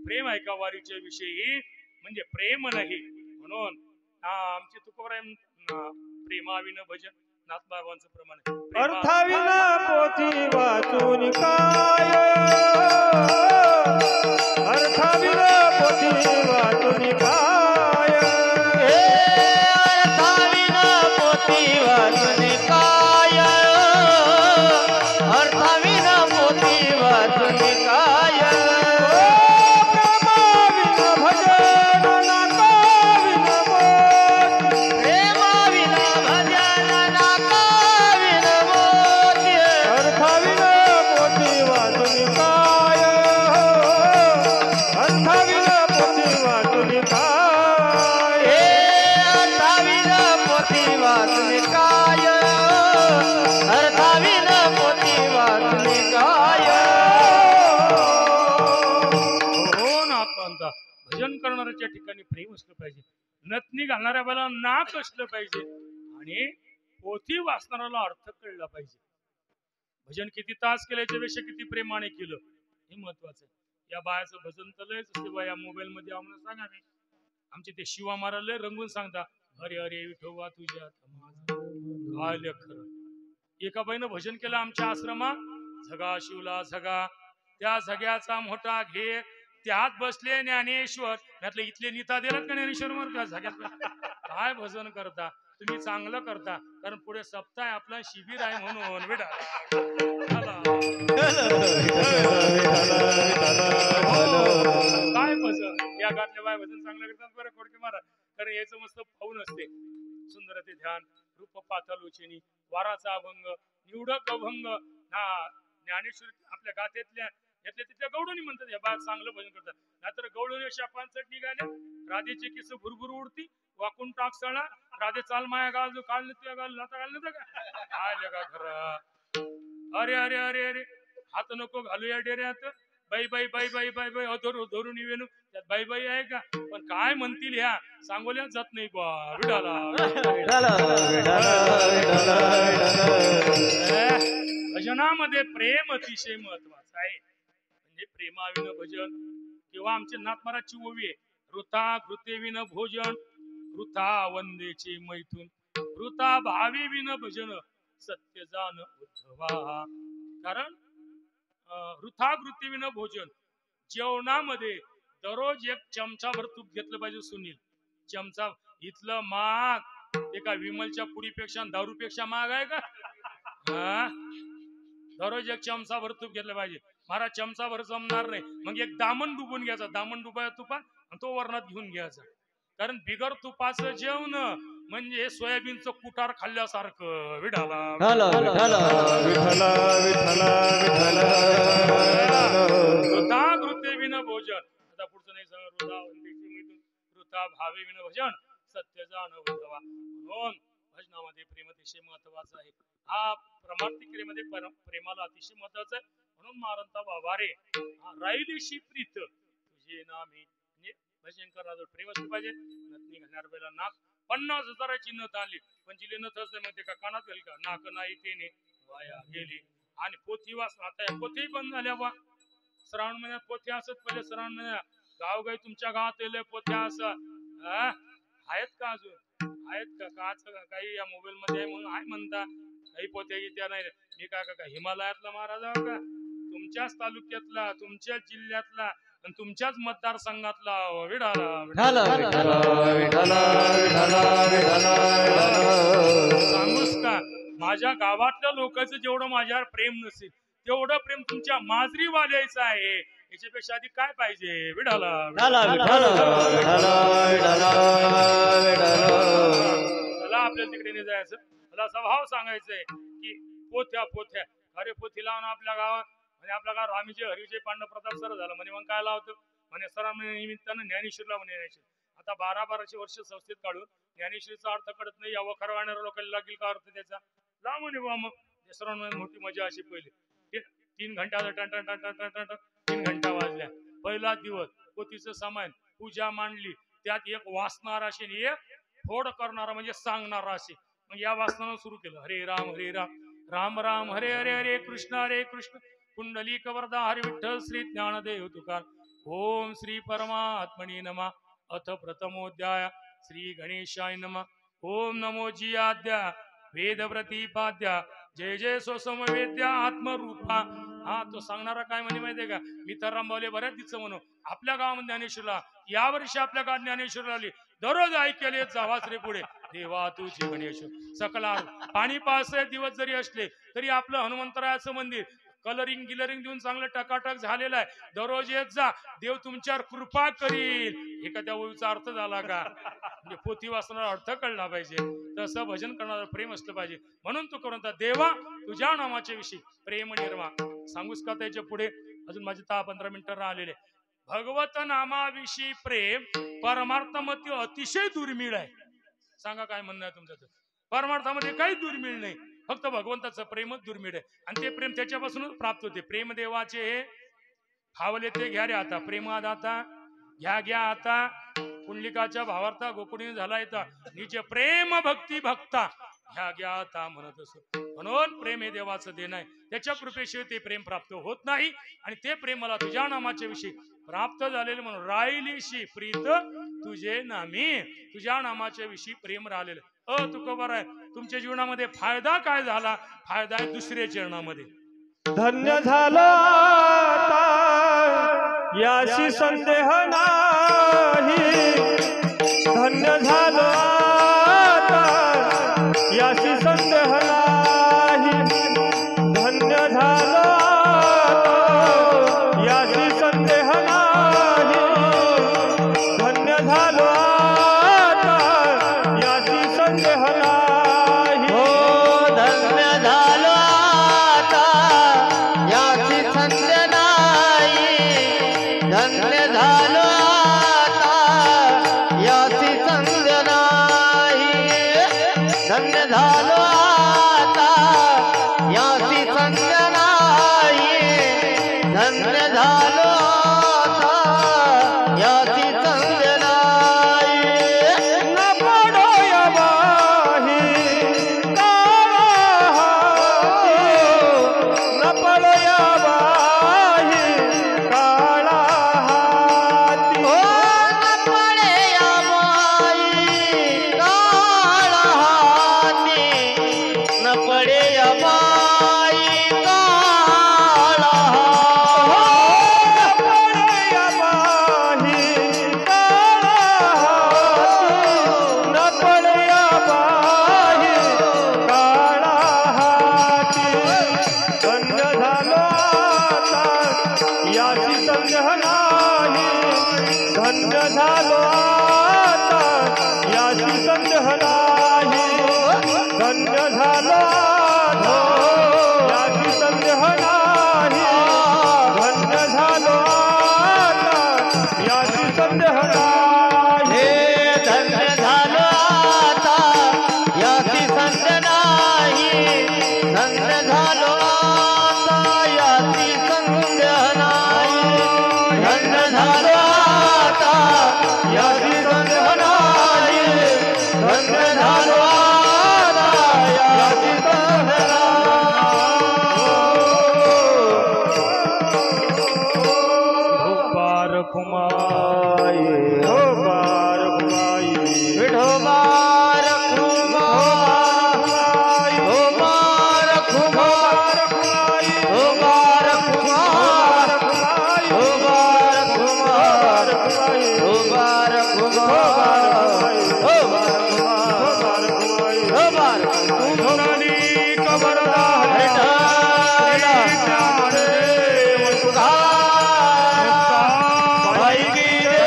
प्रेम आहे का वारीच्या विषयी? म्हणजे प्रेम नाही. म्हणून आमचे तुकोबाराय प्रेमाविन भजन नाथबाबांचं प्रमाण आहे. अर्थाविना पोथी वाचून काय, अर्थाविना पोथी वाचून काय, अर्थाविना पोथी वाचून काय, अर्थाविना पोथी वाचून काय, प्रेमाविना भजन नाकाविन मोती, प्रेमाविना भजन नाकाविन मोती, अर्थाविना पोथी वाचून काय, अर्थाविना पोथी वाचून काय, अर्थाविना पोथी वाचून काय, अर्थाविना पोथी वाचून काय. हो ना. आता भजन करणाऱ्याच्या ठिकाणी प्रेम असलं पाहिजे, नथनी घालणाऱ्या बाला नाक असलं पाहिजे, आणि पोथी वाचणाऱ्याला अर्थ कळला पाहिजे. भजन किती तास केल्याच्या पेक्षा किती प्रेमाने केलं हे महत्वाचं आहे. या बायाचं भजन तर लयच असते बा, या मोबाईल मध्ये आम्हाला सांगावे. आमचे ते शिवा मारायला रंगून सांगता, अरे अरे विठोबा तुझ्या काय खरं. एका बाईनं भजन केलं आमच्या आश्रमात, झगा शिवला झगा, त्या झग्याचा मोठा घे, त्यात बसले ज्ञानेश्वर. म्हटलं इथले नीता दिलात का ज्ञानेश्वर मर त्या झग्यात? काय भजन करता तुम्ही, चांगलं करता, कारण पुढे सप्ताह आपला शिबिर आहे म्हणून बेटा. काय भजन या गाठल्या बाय भजन चांगलं करतात बरं खोडके महाराज, कारण याचं मस्त पाहून असते. सुंदर ते ध्यान रूप पातालोचनी वाराचा अभंग निवडक अभंग ना ज्ञानेश्वर आपल्या गाथेतल्या यातल्या तिथल्या गवडणी म्हणतात या बाय चांगलं भजन करतात. नाहीतर गवडणी अशा पानसट निघाल्या, राधेचे केस भुरभुर उडती, वाकून टाक सळा, राधे चाल माया गाल काढ तुझ्या गाल नाता घाल नव्हतं का? काय लगा खरं. अरे अरे अरे अरे हात नको घालू या डेऱ्यात, बाई बाई बाई बाई बाई बाई धरून वेणू त्यात बाई बाई आहे का? पण काय म्हणतील ह्या सांगोल्यात जात नाही बा विडाला. भजनामध्ये प्रेम अतिशय महत्वाचं आहे. म्हणजे प्रेमाविन भजन किंवा आमचे नाथमाराची ओवी आहे, ऋता कृतेविन भोजन वृथा वंदेचे मैथून, वृथा भावी विन भजन सत्य जान उद्धवा. कारण वृथाकृती विन भोजन, जेवणामध्ये दररोज एक चमचाभर तूप घेतलं पाहिजे. सुनील चमचा इथलं माग एका विमलच्या पुडीपेक्षा दारूपेक्षा माग आहे का? दररोज एक चमचाभर तूप घेतलं पाहिजे. महाराज चमचाभर जमणार नाही, मग एक दामन डुबून घ्यायचा, दामन डुबाया तुपात आणि तो वरणात घेऊन घ्यायचा. कारण बिगर तुपाचं जेवण म्हणजे सोयाबीनचं कुटार खाल्ल्यासारखं. विडाला विठ्ठल विठ्ठल विठ्ठल विठ्ठल वृथा कृते विन भोजन. आता पुढचं नाही सांग. वृथा भावे विन भजन सत्य जाण वृथवा. म्हणून भजनामध्ये प्रेम अतिशय महत्वाचं आहे. हा प्रमार्थिक्रियेमध्ये प्रेमाला अतिशय महत्वाचं आहे. म्हणून मारंता वारे राहिलीशी प्रीत तुझे नामे. म्हणजे भजन करणार प्रेम असलं पाहिजे. नथनी घालणार वेळेला नाक 50,000ची नथ आणली पण जिले नथच नाही म्हणते का कानात गेली का. नाक नाही तेने वाया गेली. आणि पोथी वाच. आता पोथी बंद झाल्या बा. श्रावण महिन्यात पोथी असत. पहिले श्रावण महिन्यात गावगाई तुमच्या गावात पोथ्या असं आहेत का अजून? आहेत का? काच काही या मोबाईल मध्ये आहे म्हणून आहे म्हणता. काही पोथ्या त्या नाही. मी काय हिमालयातला महाराज आहो का? तुमच्याच तालुक्यातला, तुमच्याच जिल्ह्यातला आणि तुमच्याच मतदारसंघातला. सांगूस का माझ्या गावातल्या लोकांचं जेवढं माझ्यावर प्रेम नसेल तेवढं प्रेम तुमच्या माजरी वाल्याचं आहे. याच्यापेक्षा आधी काय पाहिजे? विडाला चला आपल्याला तिकडे नाही जायचं. मला असा भाव सांगायचंय की पोथ्या पोथ्या अरे पोथी लावून आपल्या गावात म्हणजे आपल्या गावात रामीचे हरिचे पांडव प्रताप सर झालं म्हणे. मग काय लावतो म्हणे सरांनी निमित्तानं ज्ञानेश्वरला म्हणे. ज्ञानेश्वर आता 12-12 वर्ष संस्थेत काढून ज्ञानेश्वरीचा अर्थ कळत नाही. या वखर वाढणाऱ्या लोकांना लागेल का अर्थ त्याचा? लाव म्हणे बा. मग सरांमध्ये मोठी मजा अशी पहिली 3 घंटा 3 घंटा वाजल्या. पहिला दिवस पोथीचं सामान पूजा मांडली. त्यात एक वाचणारा असे आणि एक फोड करणारा म्हणजे सांगणारा असे. मग या वाचनानं सुरू केलं. हरे राम राम राम हरे हरे हरे कृष्ण कुंडलिक वरदा हरे विठ्ठल श्री ज्ञानदेव तुकार. ओम श्री परमात्मने नमः. अथ प्रथमोध्याय श्री गणेशाय नमः. ओम नमो जियाद्या वेद प्रतिपाद्या जय जय सोसमवेद्या आत्मरूपा. हा तो सांगणारा काय म्हणे माहितीये का? मी तर रामबावले बऱ्याच दिवस म्हणून आपल्या गावामध्ये ज्ञानेश्वरला यावर्षी आपल्या गावात ज्ञानेश्वरला आली. दररोज ऐकले जावाच रे पुढे देवा तुझे गणेश्वर सकला. पाणी पावसाळे दिवस जरी असले तरी आपलं हनुमंतरायाचं मंदिर कलरिंग देऊन चांगलं टकाटक झालेलं आहे. दररोज येत जा, देव तुमच्यावर कृपा करील. एखाद्या ओळीचा अर्थ झाला का? म्हणजे पोथी वाचणारा अर्थ कळला पाहिजे. तसं भजन करणारा प्रेम असलं पाहिजे. म्हणून तू करून देवा तुझ्या नामाच्या विषयी प्रेम निर्माण. सांगूस का त्याच्या पुढे अजून माझे 10-15 मिनिटं राहिलेले. भगवत नामाविषयी प्रेम परमार्थामध्ये अतिशय दुर्मिळ आहे. सांगा काय म्हणणं आहे तुमचं? परमार्थामध्ये काही दुर्मिळ नाही, फक्त भगवंताचं प्रेमच दुर्मिळ आहे. आणि ते प्रेम त्याच्यापासूनच प्राप्त होते. प्रेम देवाचे हे फावले ते घ्या रे आता. प्रेमात आता घ्या आता. पुंडलिकाच्या भावार्था गोकुळीने झाला येता निचे प्रेम भक्ती भक्ता घ्या आता म्हणत असो. म्हणून प्रेम हे देवाचं देणं आहे. त्याच्या कृपेशिवाय ते प्रेम प्राप्त होत नाही. आणि ते प्रेम मला तुझ्या नामाच्या विषयी प्राप्त झालेले म्हणून राहिलीशी प्रीत तुझे नामी. तुझ्या नामाच्या विषयी प्रेम राहिलेलं. तुकोबर आहे. तुमच्या जीवनामध्ये फायदा काय झाला? फायदा आहे दुसऱ्या चरणामध्ये. धन्य झाला याशी संदेह नाही. धन्य झाला याशी संदेह नाही. धन्य झाला याशी संदेह नाही. धन्य झाला याशी संदेह नाही. हो धन्य झालो आता याची संध्या नाही. धन्य झालो आता याची संध्या नाही. धन्य झालो आता याची संध्या नाही. धन्य झालो आता याची संध्या नाही. न पडो या बाही काळा हाती. न पडो या बाही काळा हाती. ओ न पडे या बाई काळा हाती. न पडे या बाई काळा हाती. पडे या बाही काळा हाती. न पडे या बाही काळा हाती. धन्य झालो आता याची संदेह नाही. धन्य झालो आता संदेह नाही धन्य झालो आता याची संदेह नाही धन्य झालो आता याची संदेह नाही हे धन्य झालो आता याची संदेह नाही धन्य झालो आता याची संदेह नाही धन्य झालो आता याची संदेह नाही धन्य झालो आता याची संदेह पार कुमाई हो बार कुमाई विठोबा रखुमा हो बार खुमा हो बार खुमा हो बार खुमा हो बार खुमा हो बार खुमा हो बार कुंडली कबरदा भाई गिरे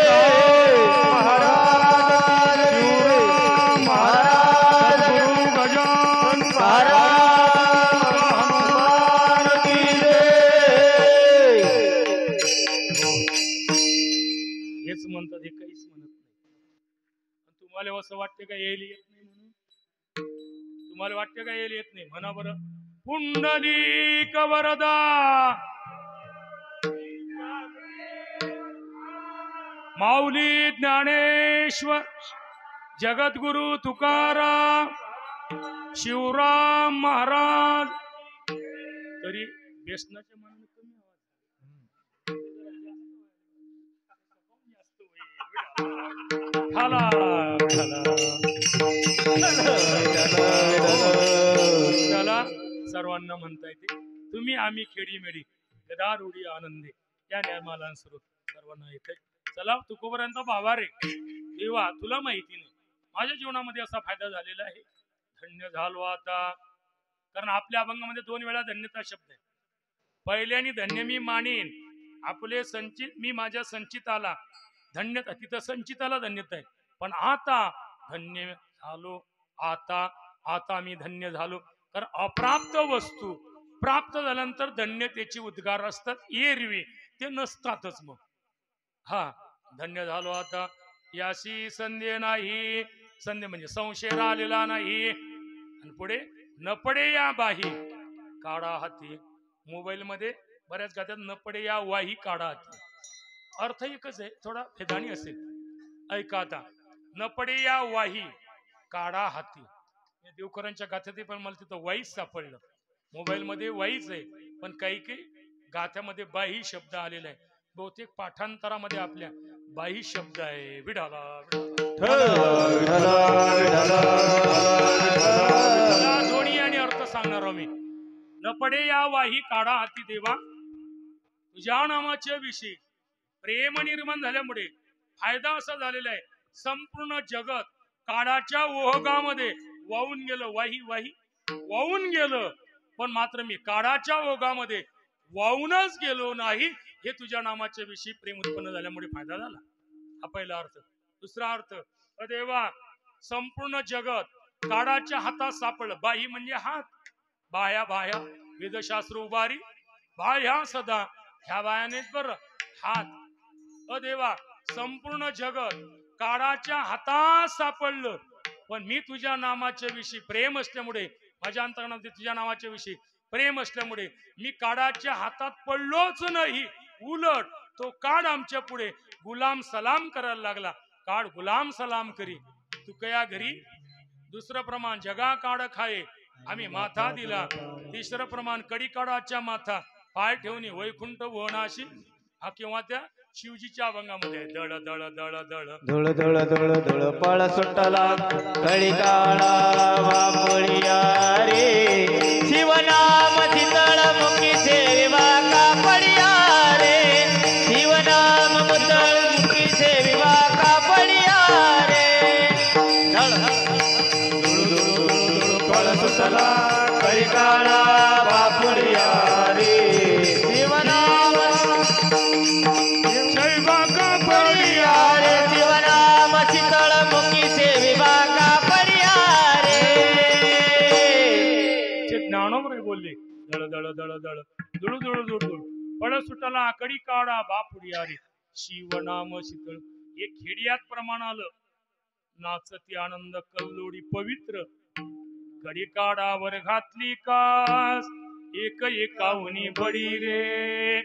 महाराज गुरु गजान महाराज हनुमान की जय. हेच म्हणतात हे काहीच म्हणत नाही. पण तुम्हाला असं वाटते का येईल येत नाही म्हणून तुम्हाला वाटते का येईल येत नाही म्हणा बरं पुंडलिक वरदा माऊली ज्ञानेश्वर जगद्गुरु तुकाराम शिवराम महाराज तरी व्यसनाच्या मनाने कमी त्याला सर्वांना म्हणता येते तुम्ही आम्ही खेडीमेडी गदा रूढी आनंदे या निर्माला स्रोत सर्वांना येते. चला तुकोबरांचा भावार आहे देवा तुला माहिती नाही माझ्या जीवनामध्ये असा फायदा झालेला आहे धन्य झालो आता. कारण आपल्या अभंगामध्ये 2 वेळा धन्यता शब्द आहे. पहिल्याने धन्य मी मानेन आपले संचित मी माझ्या संचिताला धन्यता तिथं संचिताला धन्यता आहे. पण आता धन्य झालो आता आता मी धन्य झालो. कारण अप्राप्त वस्तू प्राप्त झाल्यानंतर धन्यतेची उद्गार असतात एरवी ते नसतातच. मग हा धन्य झालो आता याशी संदेह नाही संदेह म्हणजे संशय राहिलेला नाही. आणि पुढे न पडे या बाही काढा हाती मोबाईल मध्ये बऱ्याच गात्यात न पडे या वाही काढा हाती अर्थ एकच आहे थोडा भेदाणी असेल. ऐका आता न पडे या वाही काढा हाती देवकरांच्या गाथ्यात पण मला तिथं वाईच सापडलं. मोबाईल मध्ये वाईच आहे पण काही काही गाथ्यामध्ये बाही शब्द आलेला आहे. बहुतेक पाठांतरामध्ये आपल्या बाही शब्द आहे. विढाला दोन्ही आणि अर्थ सांगणार मी. न पडे या वाही काढा हाती देवा तुझ्या नामाच्या विषयी प्रेम निर्माण झाल्यामुळे फायदा असा झालेला आहे संपूर्ण जगत काळाच्या ओघामध्ये वाहून गेलं. वाही वाही वाहून गेलं पण मात्र मी काळाच्या ओघामध्ये वाहूनच गेलो नाही. हे तुझ्या नामाच्या विषयी प्रेम उत्पन्न झाल्यामुळे फायदा झाला. हा पहिला अर्थ. दुसरा अर्थ देवा संपूर्ण जगत काळाच्या हातात सापडलं. बाही म्हणजे हात बाह्या बाह्या वेदशास्त्र उभारी बाह्या सदा ह्या बायानेच बर हात देवा संपूर्ण जगत काळाच्या हातात सापडलं पण मी तुझ्या नामाच्या विषयी प्रेम असल्यामुळे माझ्या अंतर्मनात तुझ्या नावाच्या विषयी प्रेम असल्यामुळे मी काळाच्या हातात पडलोच नाही. उलट तो काळ आमच्या पुढे गुलाम सलाम करायला लागला. काळ गुलाम सलाम करी तू कया घरी. दुसरं प्रमाण जगा काळ खाये आम्ही माथा दिला. तिसरं प्रमाण कडी काळाच्या माथा पाय ठेवणी वैकुंठ वनाशी. हा किंवा त्या शिवजीच्या अभंगामध्ये दळ दळ दळ दळ धुळ धुळ धुळ धुळ पळ सुटला कळी काळा वापळिया रे शिवनाम चितळ मुखी सेवा कापडिया रे शिवनाम मुतळ मुखी सेवा कापडिया रे धळ धुळ धुळ धुळ पळ सुटला कळी काळा वापळिया रे शिवनाम शिवनाम चितळ मुखी सेवा कापडिया दळ दळ दळ दुळू दुळू दुळ दुळ पळ सुटला आकडी काढा बापुडी अरे शिवनाम शीतळ. हे खेड्यात प्रमाण आलं. नाचती आनंद कल्लोडी पवित्र कडी काढावर घातली कास एक एकावनी बडी रे.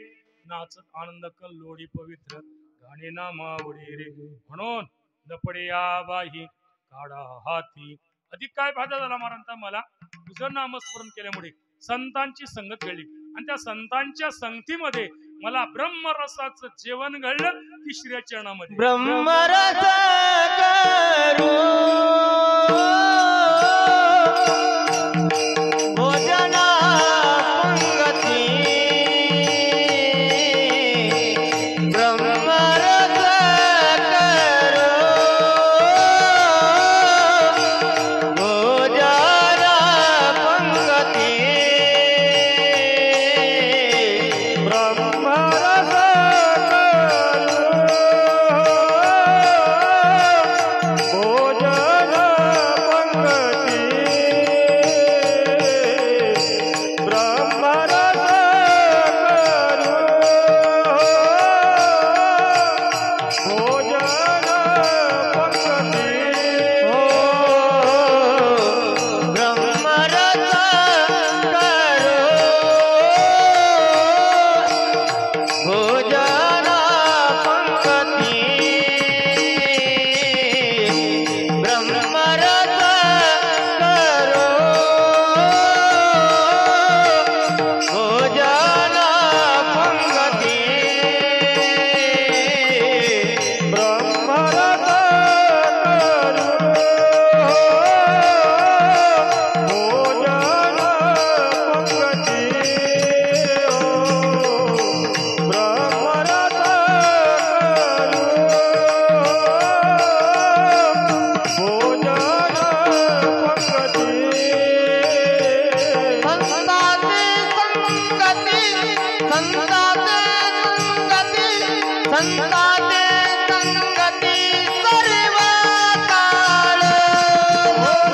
नाचत आनंद कल्लोडी पवित्र गाणे नामावडी रे. म्हणून लपडे या बाही काढा हाती. अधिक काय फायदा झाला महाराज मला तुझं नामस्मरण केल्यामुळे संतांची संगत घडली आणि त्या संतांच्या संगतीमध्ये मला ब्रह्मरसाचं जेवण घडलं तिसऱ्या चरणामध्ये. ब्रह्मरस करू भोजना पंगती. ब्रह्मरस करू भोजना पंगती. ब्रह्मरस भोजन पंगती. ब्रह्मरस भोजन पंगती. ब्रह्मरस करो भोजना पंगती. ब्रह्मरस करो भोजना पंगती. ब्रह्मरस भोजन पंगती. ब्रह्मरस भोजन पंगती. संताते संगती संताते संगती संताते संगती सर्व काळ.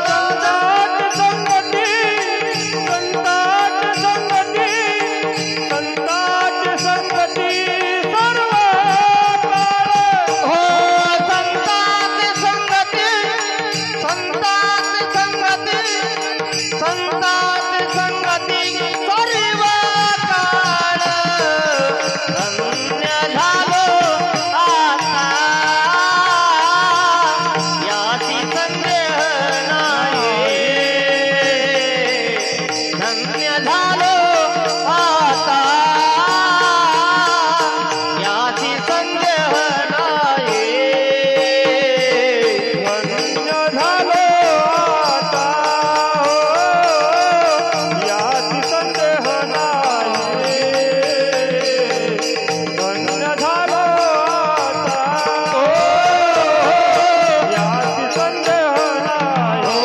संताट संगती संताट संगती संताट संगती सर्व काळ. हो संताते संगती संताते संगती संताते संगती सर्व काळ. धन्य झालो आता याची संदेह नाही. धन्य झालो आता याची संदेह नाही. धन्य झालो आता याची संदेह नाही. धन्य झालो आता याची संदेह नाही.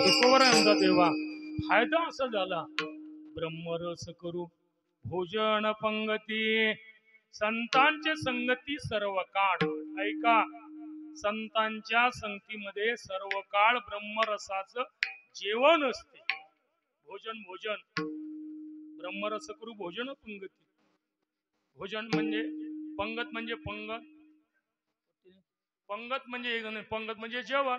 तुकोबरायांचा देवा फायदा असा झाला. ब्रह्मरस करू भोजन पंगती. संतांचे संगती सर्व काळ. ऐका संतांच्या संगतीमध्ये सर्व काळ ब्रह्मरसाचं जेवण असते. भोजन भोजन ब्रह्मरस करू भोजन पंगती. भोजन म्हणजे पंगत म्हणजे पंगत पंगत म्हणजे पंगत म्हणजे जेवण.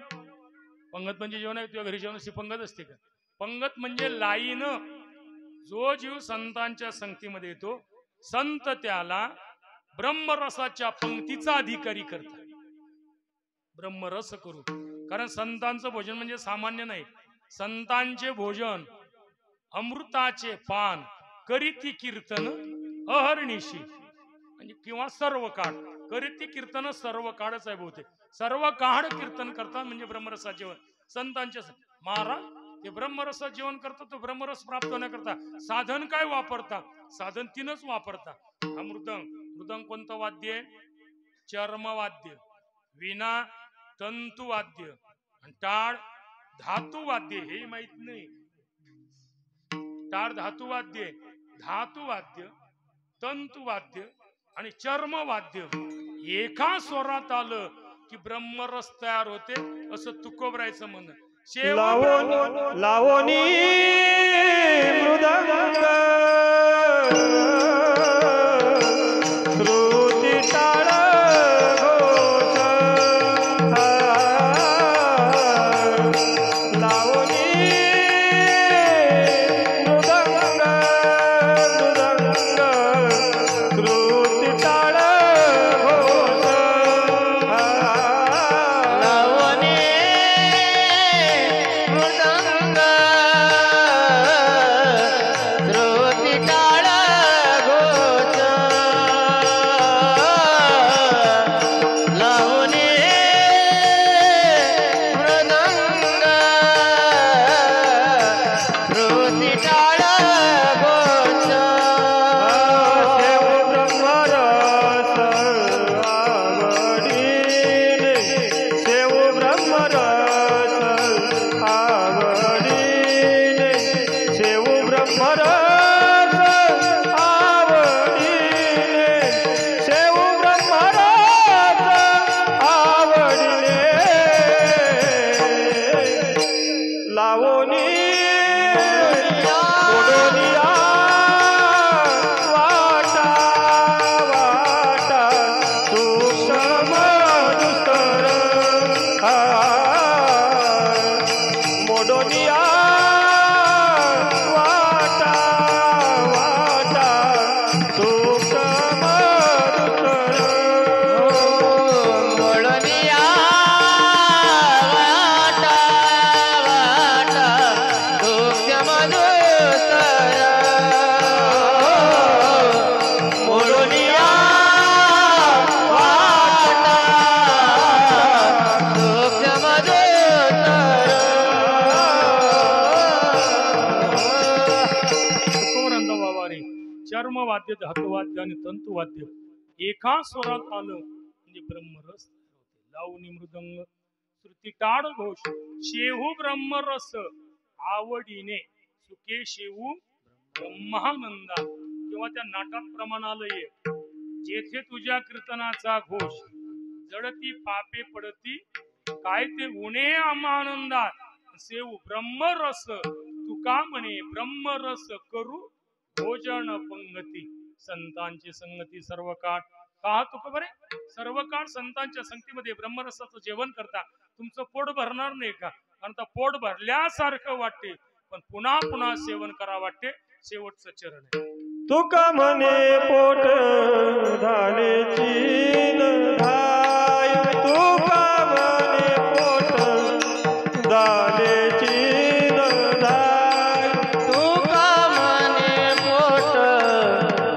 पंगत म्हणजे जेवण आहे. तुझ्या घरी जेवण अशी पंगत असते का? पंगत म्हणजे लाईन. जो जीव संतांच्या संगतीमध्ये येतो संत त्याला ब्रह्मरसाच्या पंक्तीचा अधिकारी करतात. ब्रह्मरस करू. कारण संतांचं भोजन म्हणजे सामान्य नाही. संतांचे भोजन अमृताचे पान करीती कीर्तन अहर्निशी म्हणजे किंवा सर्व काळ. करीती कीर्तन सर्व काळच आहे बहुतेक. सर्व काळ कीर्तन करतात म्हणजे ब्रह्मरसाचे जेवण. संतांचे महाराज ते ब्रह्मरसात जेवण करतात. तो ब्रह्मरस प्राप्त होण्याकरता साधन काय वापरता? साधन तीनच वापरता. हा मृदंग. मृदंग कोणतं वाद्य आहे? चर्मवाद्य. विना तंतुवाद्य आणि टाळ धातुवाद्य. हे माहित नाही. टाळ धातुवाद्य, धातुवाद्य, तंतुवाद्य आणि चर्मवाद्य एका स्वरात आलं की ब्रह्मरस तयार होते असं तुकोबरायचं म्हणणं. शेव लावणी मृदंग श्रुती टाळ घोष लावणी मृदंग श्रुती टाळ घोष लावणी मृदंग श्रुती टाळ घोष लावणी मृदंग श्रुती टाळ घोष शेव ब्रह्मरस आवडीने शेव ब्रह्मरस आवडीने शेव ब्रह्मरस आवडीने लावणी ओढोनिया वाटा वाटा सूक्ष्म दुस्तर मोडोनिया वाटा वाटा सूक्ष्म दुस्तर मोडनिया वाटा वाटा सूक्ष्म दुस्तर मोडनिया वाटा सूक्ष्म तुकोबरांचा वावारे चर्मवाद्य धातुवाद्य आणि तंतुवाद्य एका स्वरात आलं म्हणजे ब्रह्मरस होते. लावणी मृदंग श्रुती टाळ घोष शेहू ब्रह्मरस आवडीने सुके शेहू ब्रह्मानंदा किंवा त्या नाटात प्रमाण आलंय जेथे तुझ्या कीर्तनाचा घोष जडती पापे पडती काय ते उणे आनंदात सेव ब्रह्मरस तुका म्हणे ब्रह्मरस करू भोजन पंगती संतांची संगती सर्व काळ का तुका बरे सर्व काळ संतांच्या संगतीमध्ये ब्रह्मरसाचं जेवण करता तुमचं पोट भरणार नाही का कारण तर पोट भरल्यासारखं वाटते पण पुन्हा पुन्हा सेवन करा वाटते शेवटचं चरण आहे तुका म्हणे पोट झाले चीन धाय तुका म्हणे पोट झाले चीन धाय तुका म्हणे पोट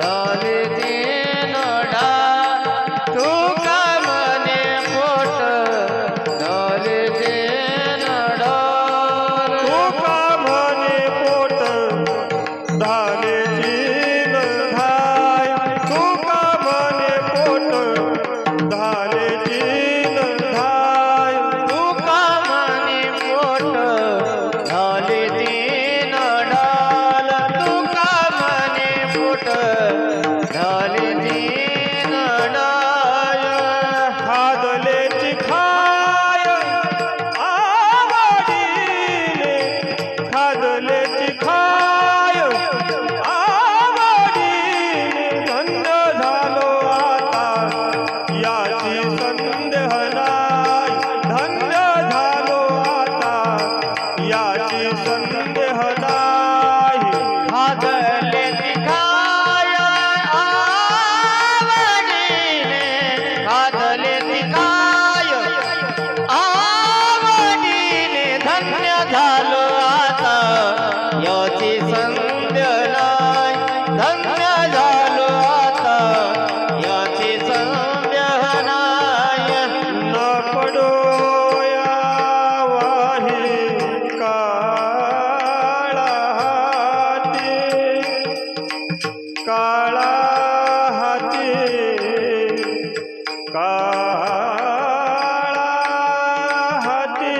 झाले तीन डाळ तुका म्हणे पोट झाले तीन डाळ तुका म्हणे पोट झाले चीन धाय तुका म्हणे पोट झाले चीन धाय तुका म्हणे पोट झाले तीन डाळ तुका म्हणे पोट झाले तीन डाळ खादलेची खाय आवडीने खादलेची खाय आवडीने धन्य झालो आता याची संदेह नाही धन्य झालो आता याची संदेह नाही खादले तिखाय आवडीने खादले तिखाय आवडीने धन्य झालो आता याची संदेह नाही धन्य झालो आता याची संदेह नाही न पडो या वाही काळा हाती काळा हाती काळा हाती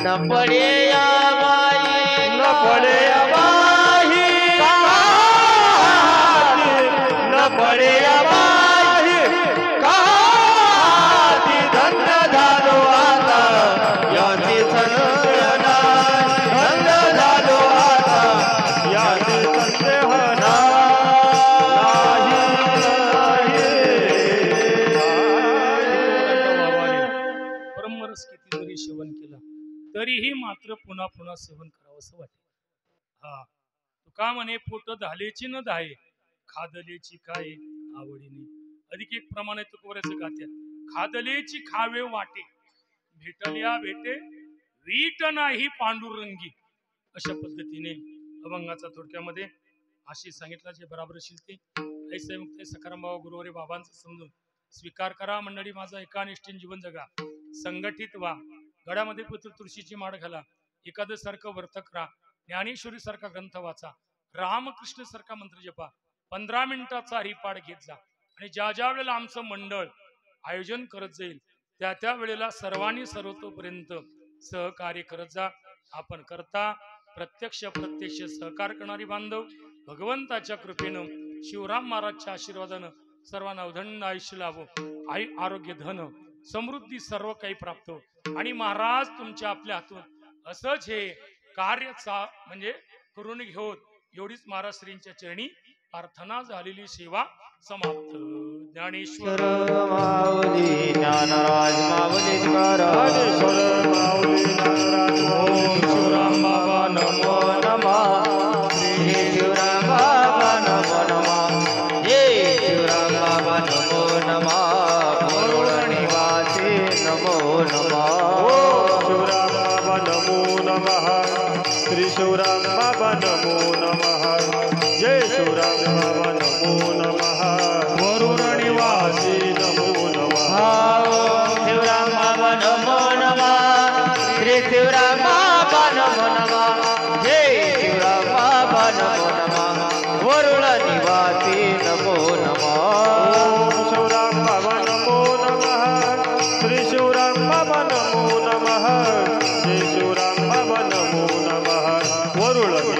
न पड़े आबाई न पड़े आबाई न पड़े आबाई काती धन्य झालो आता याची संदेहना धन्य झालो आता याची संदेहना परमरस किती जरी सेवन केलं तरीही मात्र पुन्हा पुन्हा सेवन करावं असं वाटतं. हा तुका म्हणे पोट धालेची न धाये खादलेची काय आवडीने अधिक एक प्रमाणे तुकवऱ्याचं गात्यात खादलेची खावे वाटे भेटल्या भेटे वीट नाही पांडुरंगी अशा पद्धतीने अभंगाचा थोडक्यामध्ये अशी सांगितलं जे बराबर असेल ते ऐसे मुक्त सखाराम बाबा गुरुवारी बाबांचं समजून स्वीकार करा. मंडळी माझा एकानिष्ठीन जीवन जगा संघटित व्हा गडामध्ये पुत्र तुळशीची माळ घाला एकादश सारखं व्रत करा ज्ञानेश्वरी सारखा ग्रंथ वाचा रामकृष्ण सारखा मंत्र जपा 15 मिनिटाचा हरिपाठ घेत जा आणि ज्या ज्या वेळेला आमचं मंडळ आयोजन करत जाईल त्या त्या वेळेला सर्वांनी सर्वतोपर्यंत सहकार्य करत जा. आपण करता प्रत्यक्ष सहकार करणारी बांधव भगवंताच्या कृपेनं शिवराम महाराजच्या आशीर्वादानं सर्वांना उदंड आयुष्य लाभो आई आरोग्य धन समृद्धी सर्व काही प्राप्त हो आणि महाराज तुमच्या आपल्या हातून असंच हे कार्याचा म्हणजे करून घेऊन एवढीच महाराज श्रींच्या चरणी प्रार्थना झालेली सेवा समाप्त. ज्ञानेश्वर माऊली ज्ञानराज माऊली ज्ञानेश्वर माऊली ज्ञानराज ओम शिवराम बाबा नमो नमः श्री शिवराम बाबा नमो नमः जय शिवराम बाबा नमो नमः निवासी नमो नमः शिवराम बाबा नमो नमः श्री शिवराम बाबा नमो नमः जय शिवराम बाबा नमो नमः वरुण निवासी नमो नमः शिवराम बाबा नमो नमः श्री शिवराम बाबा नमो नमः वरुळ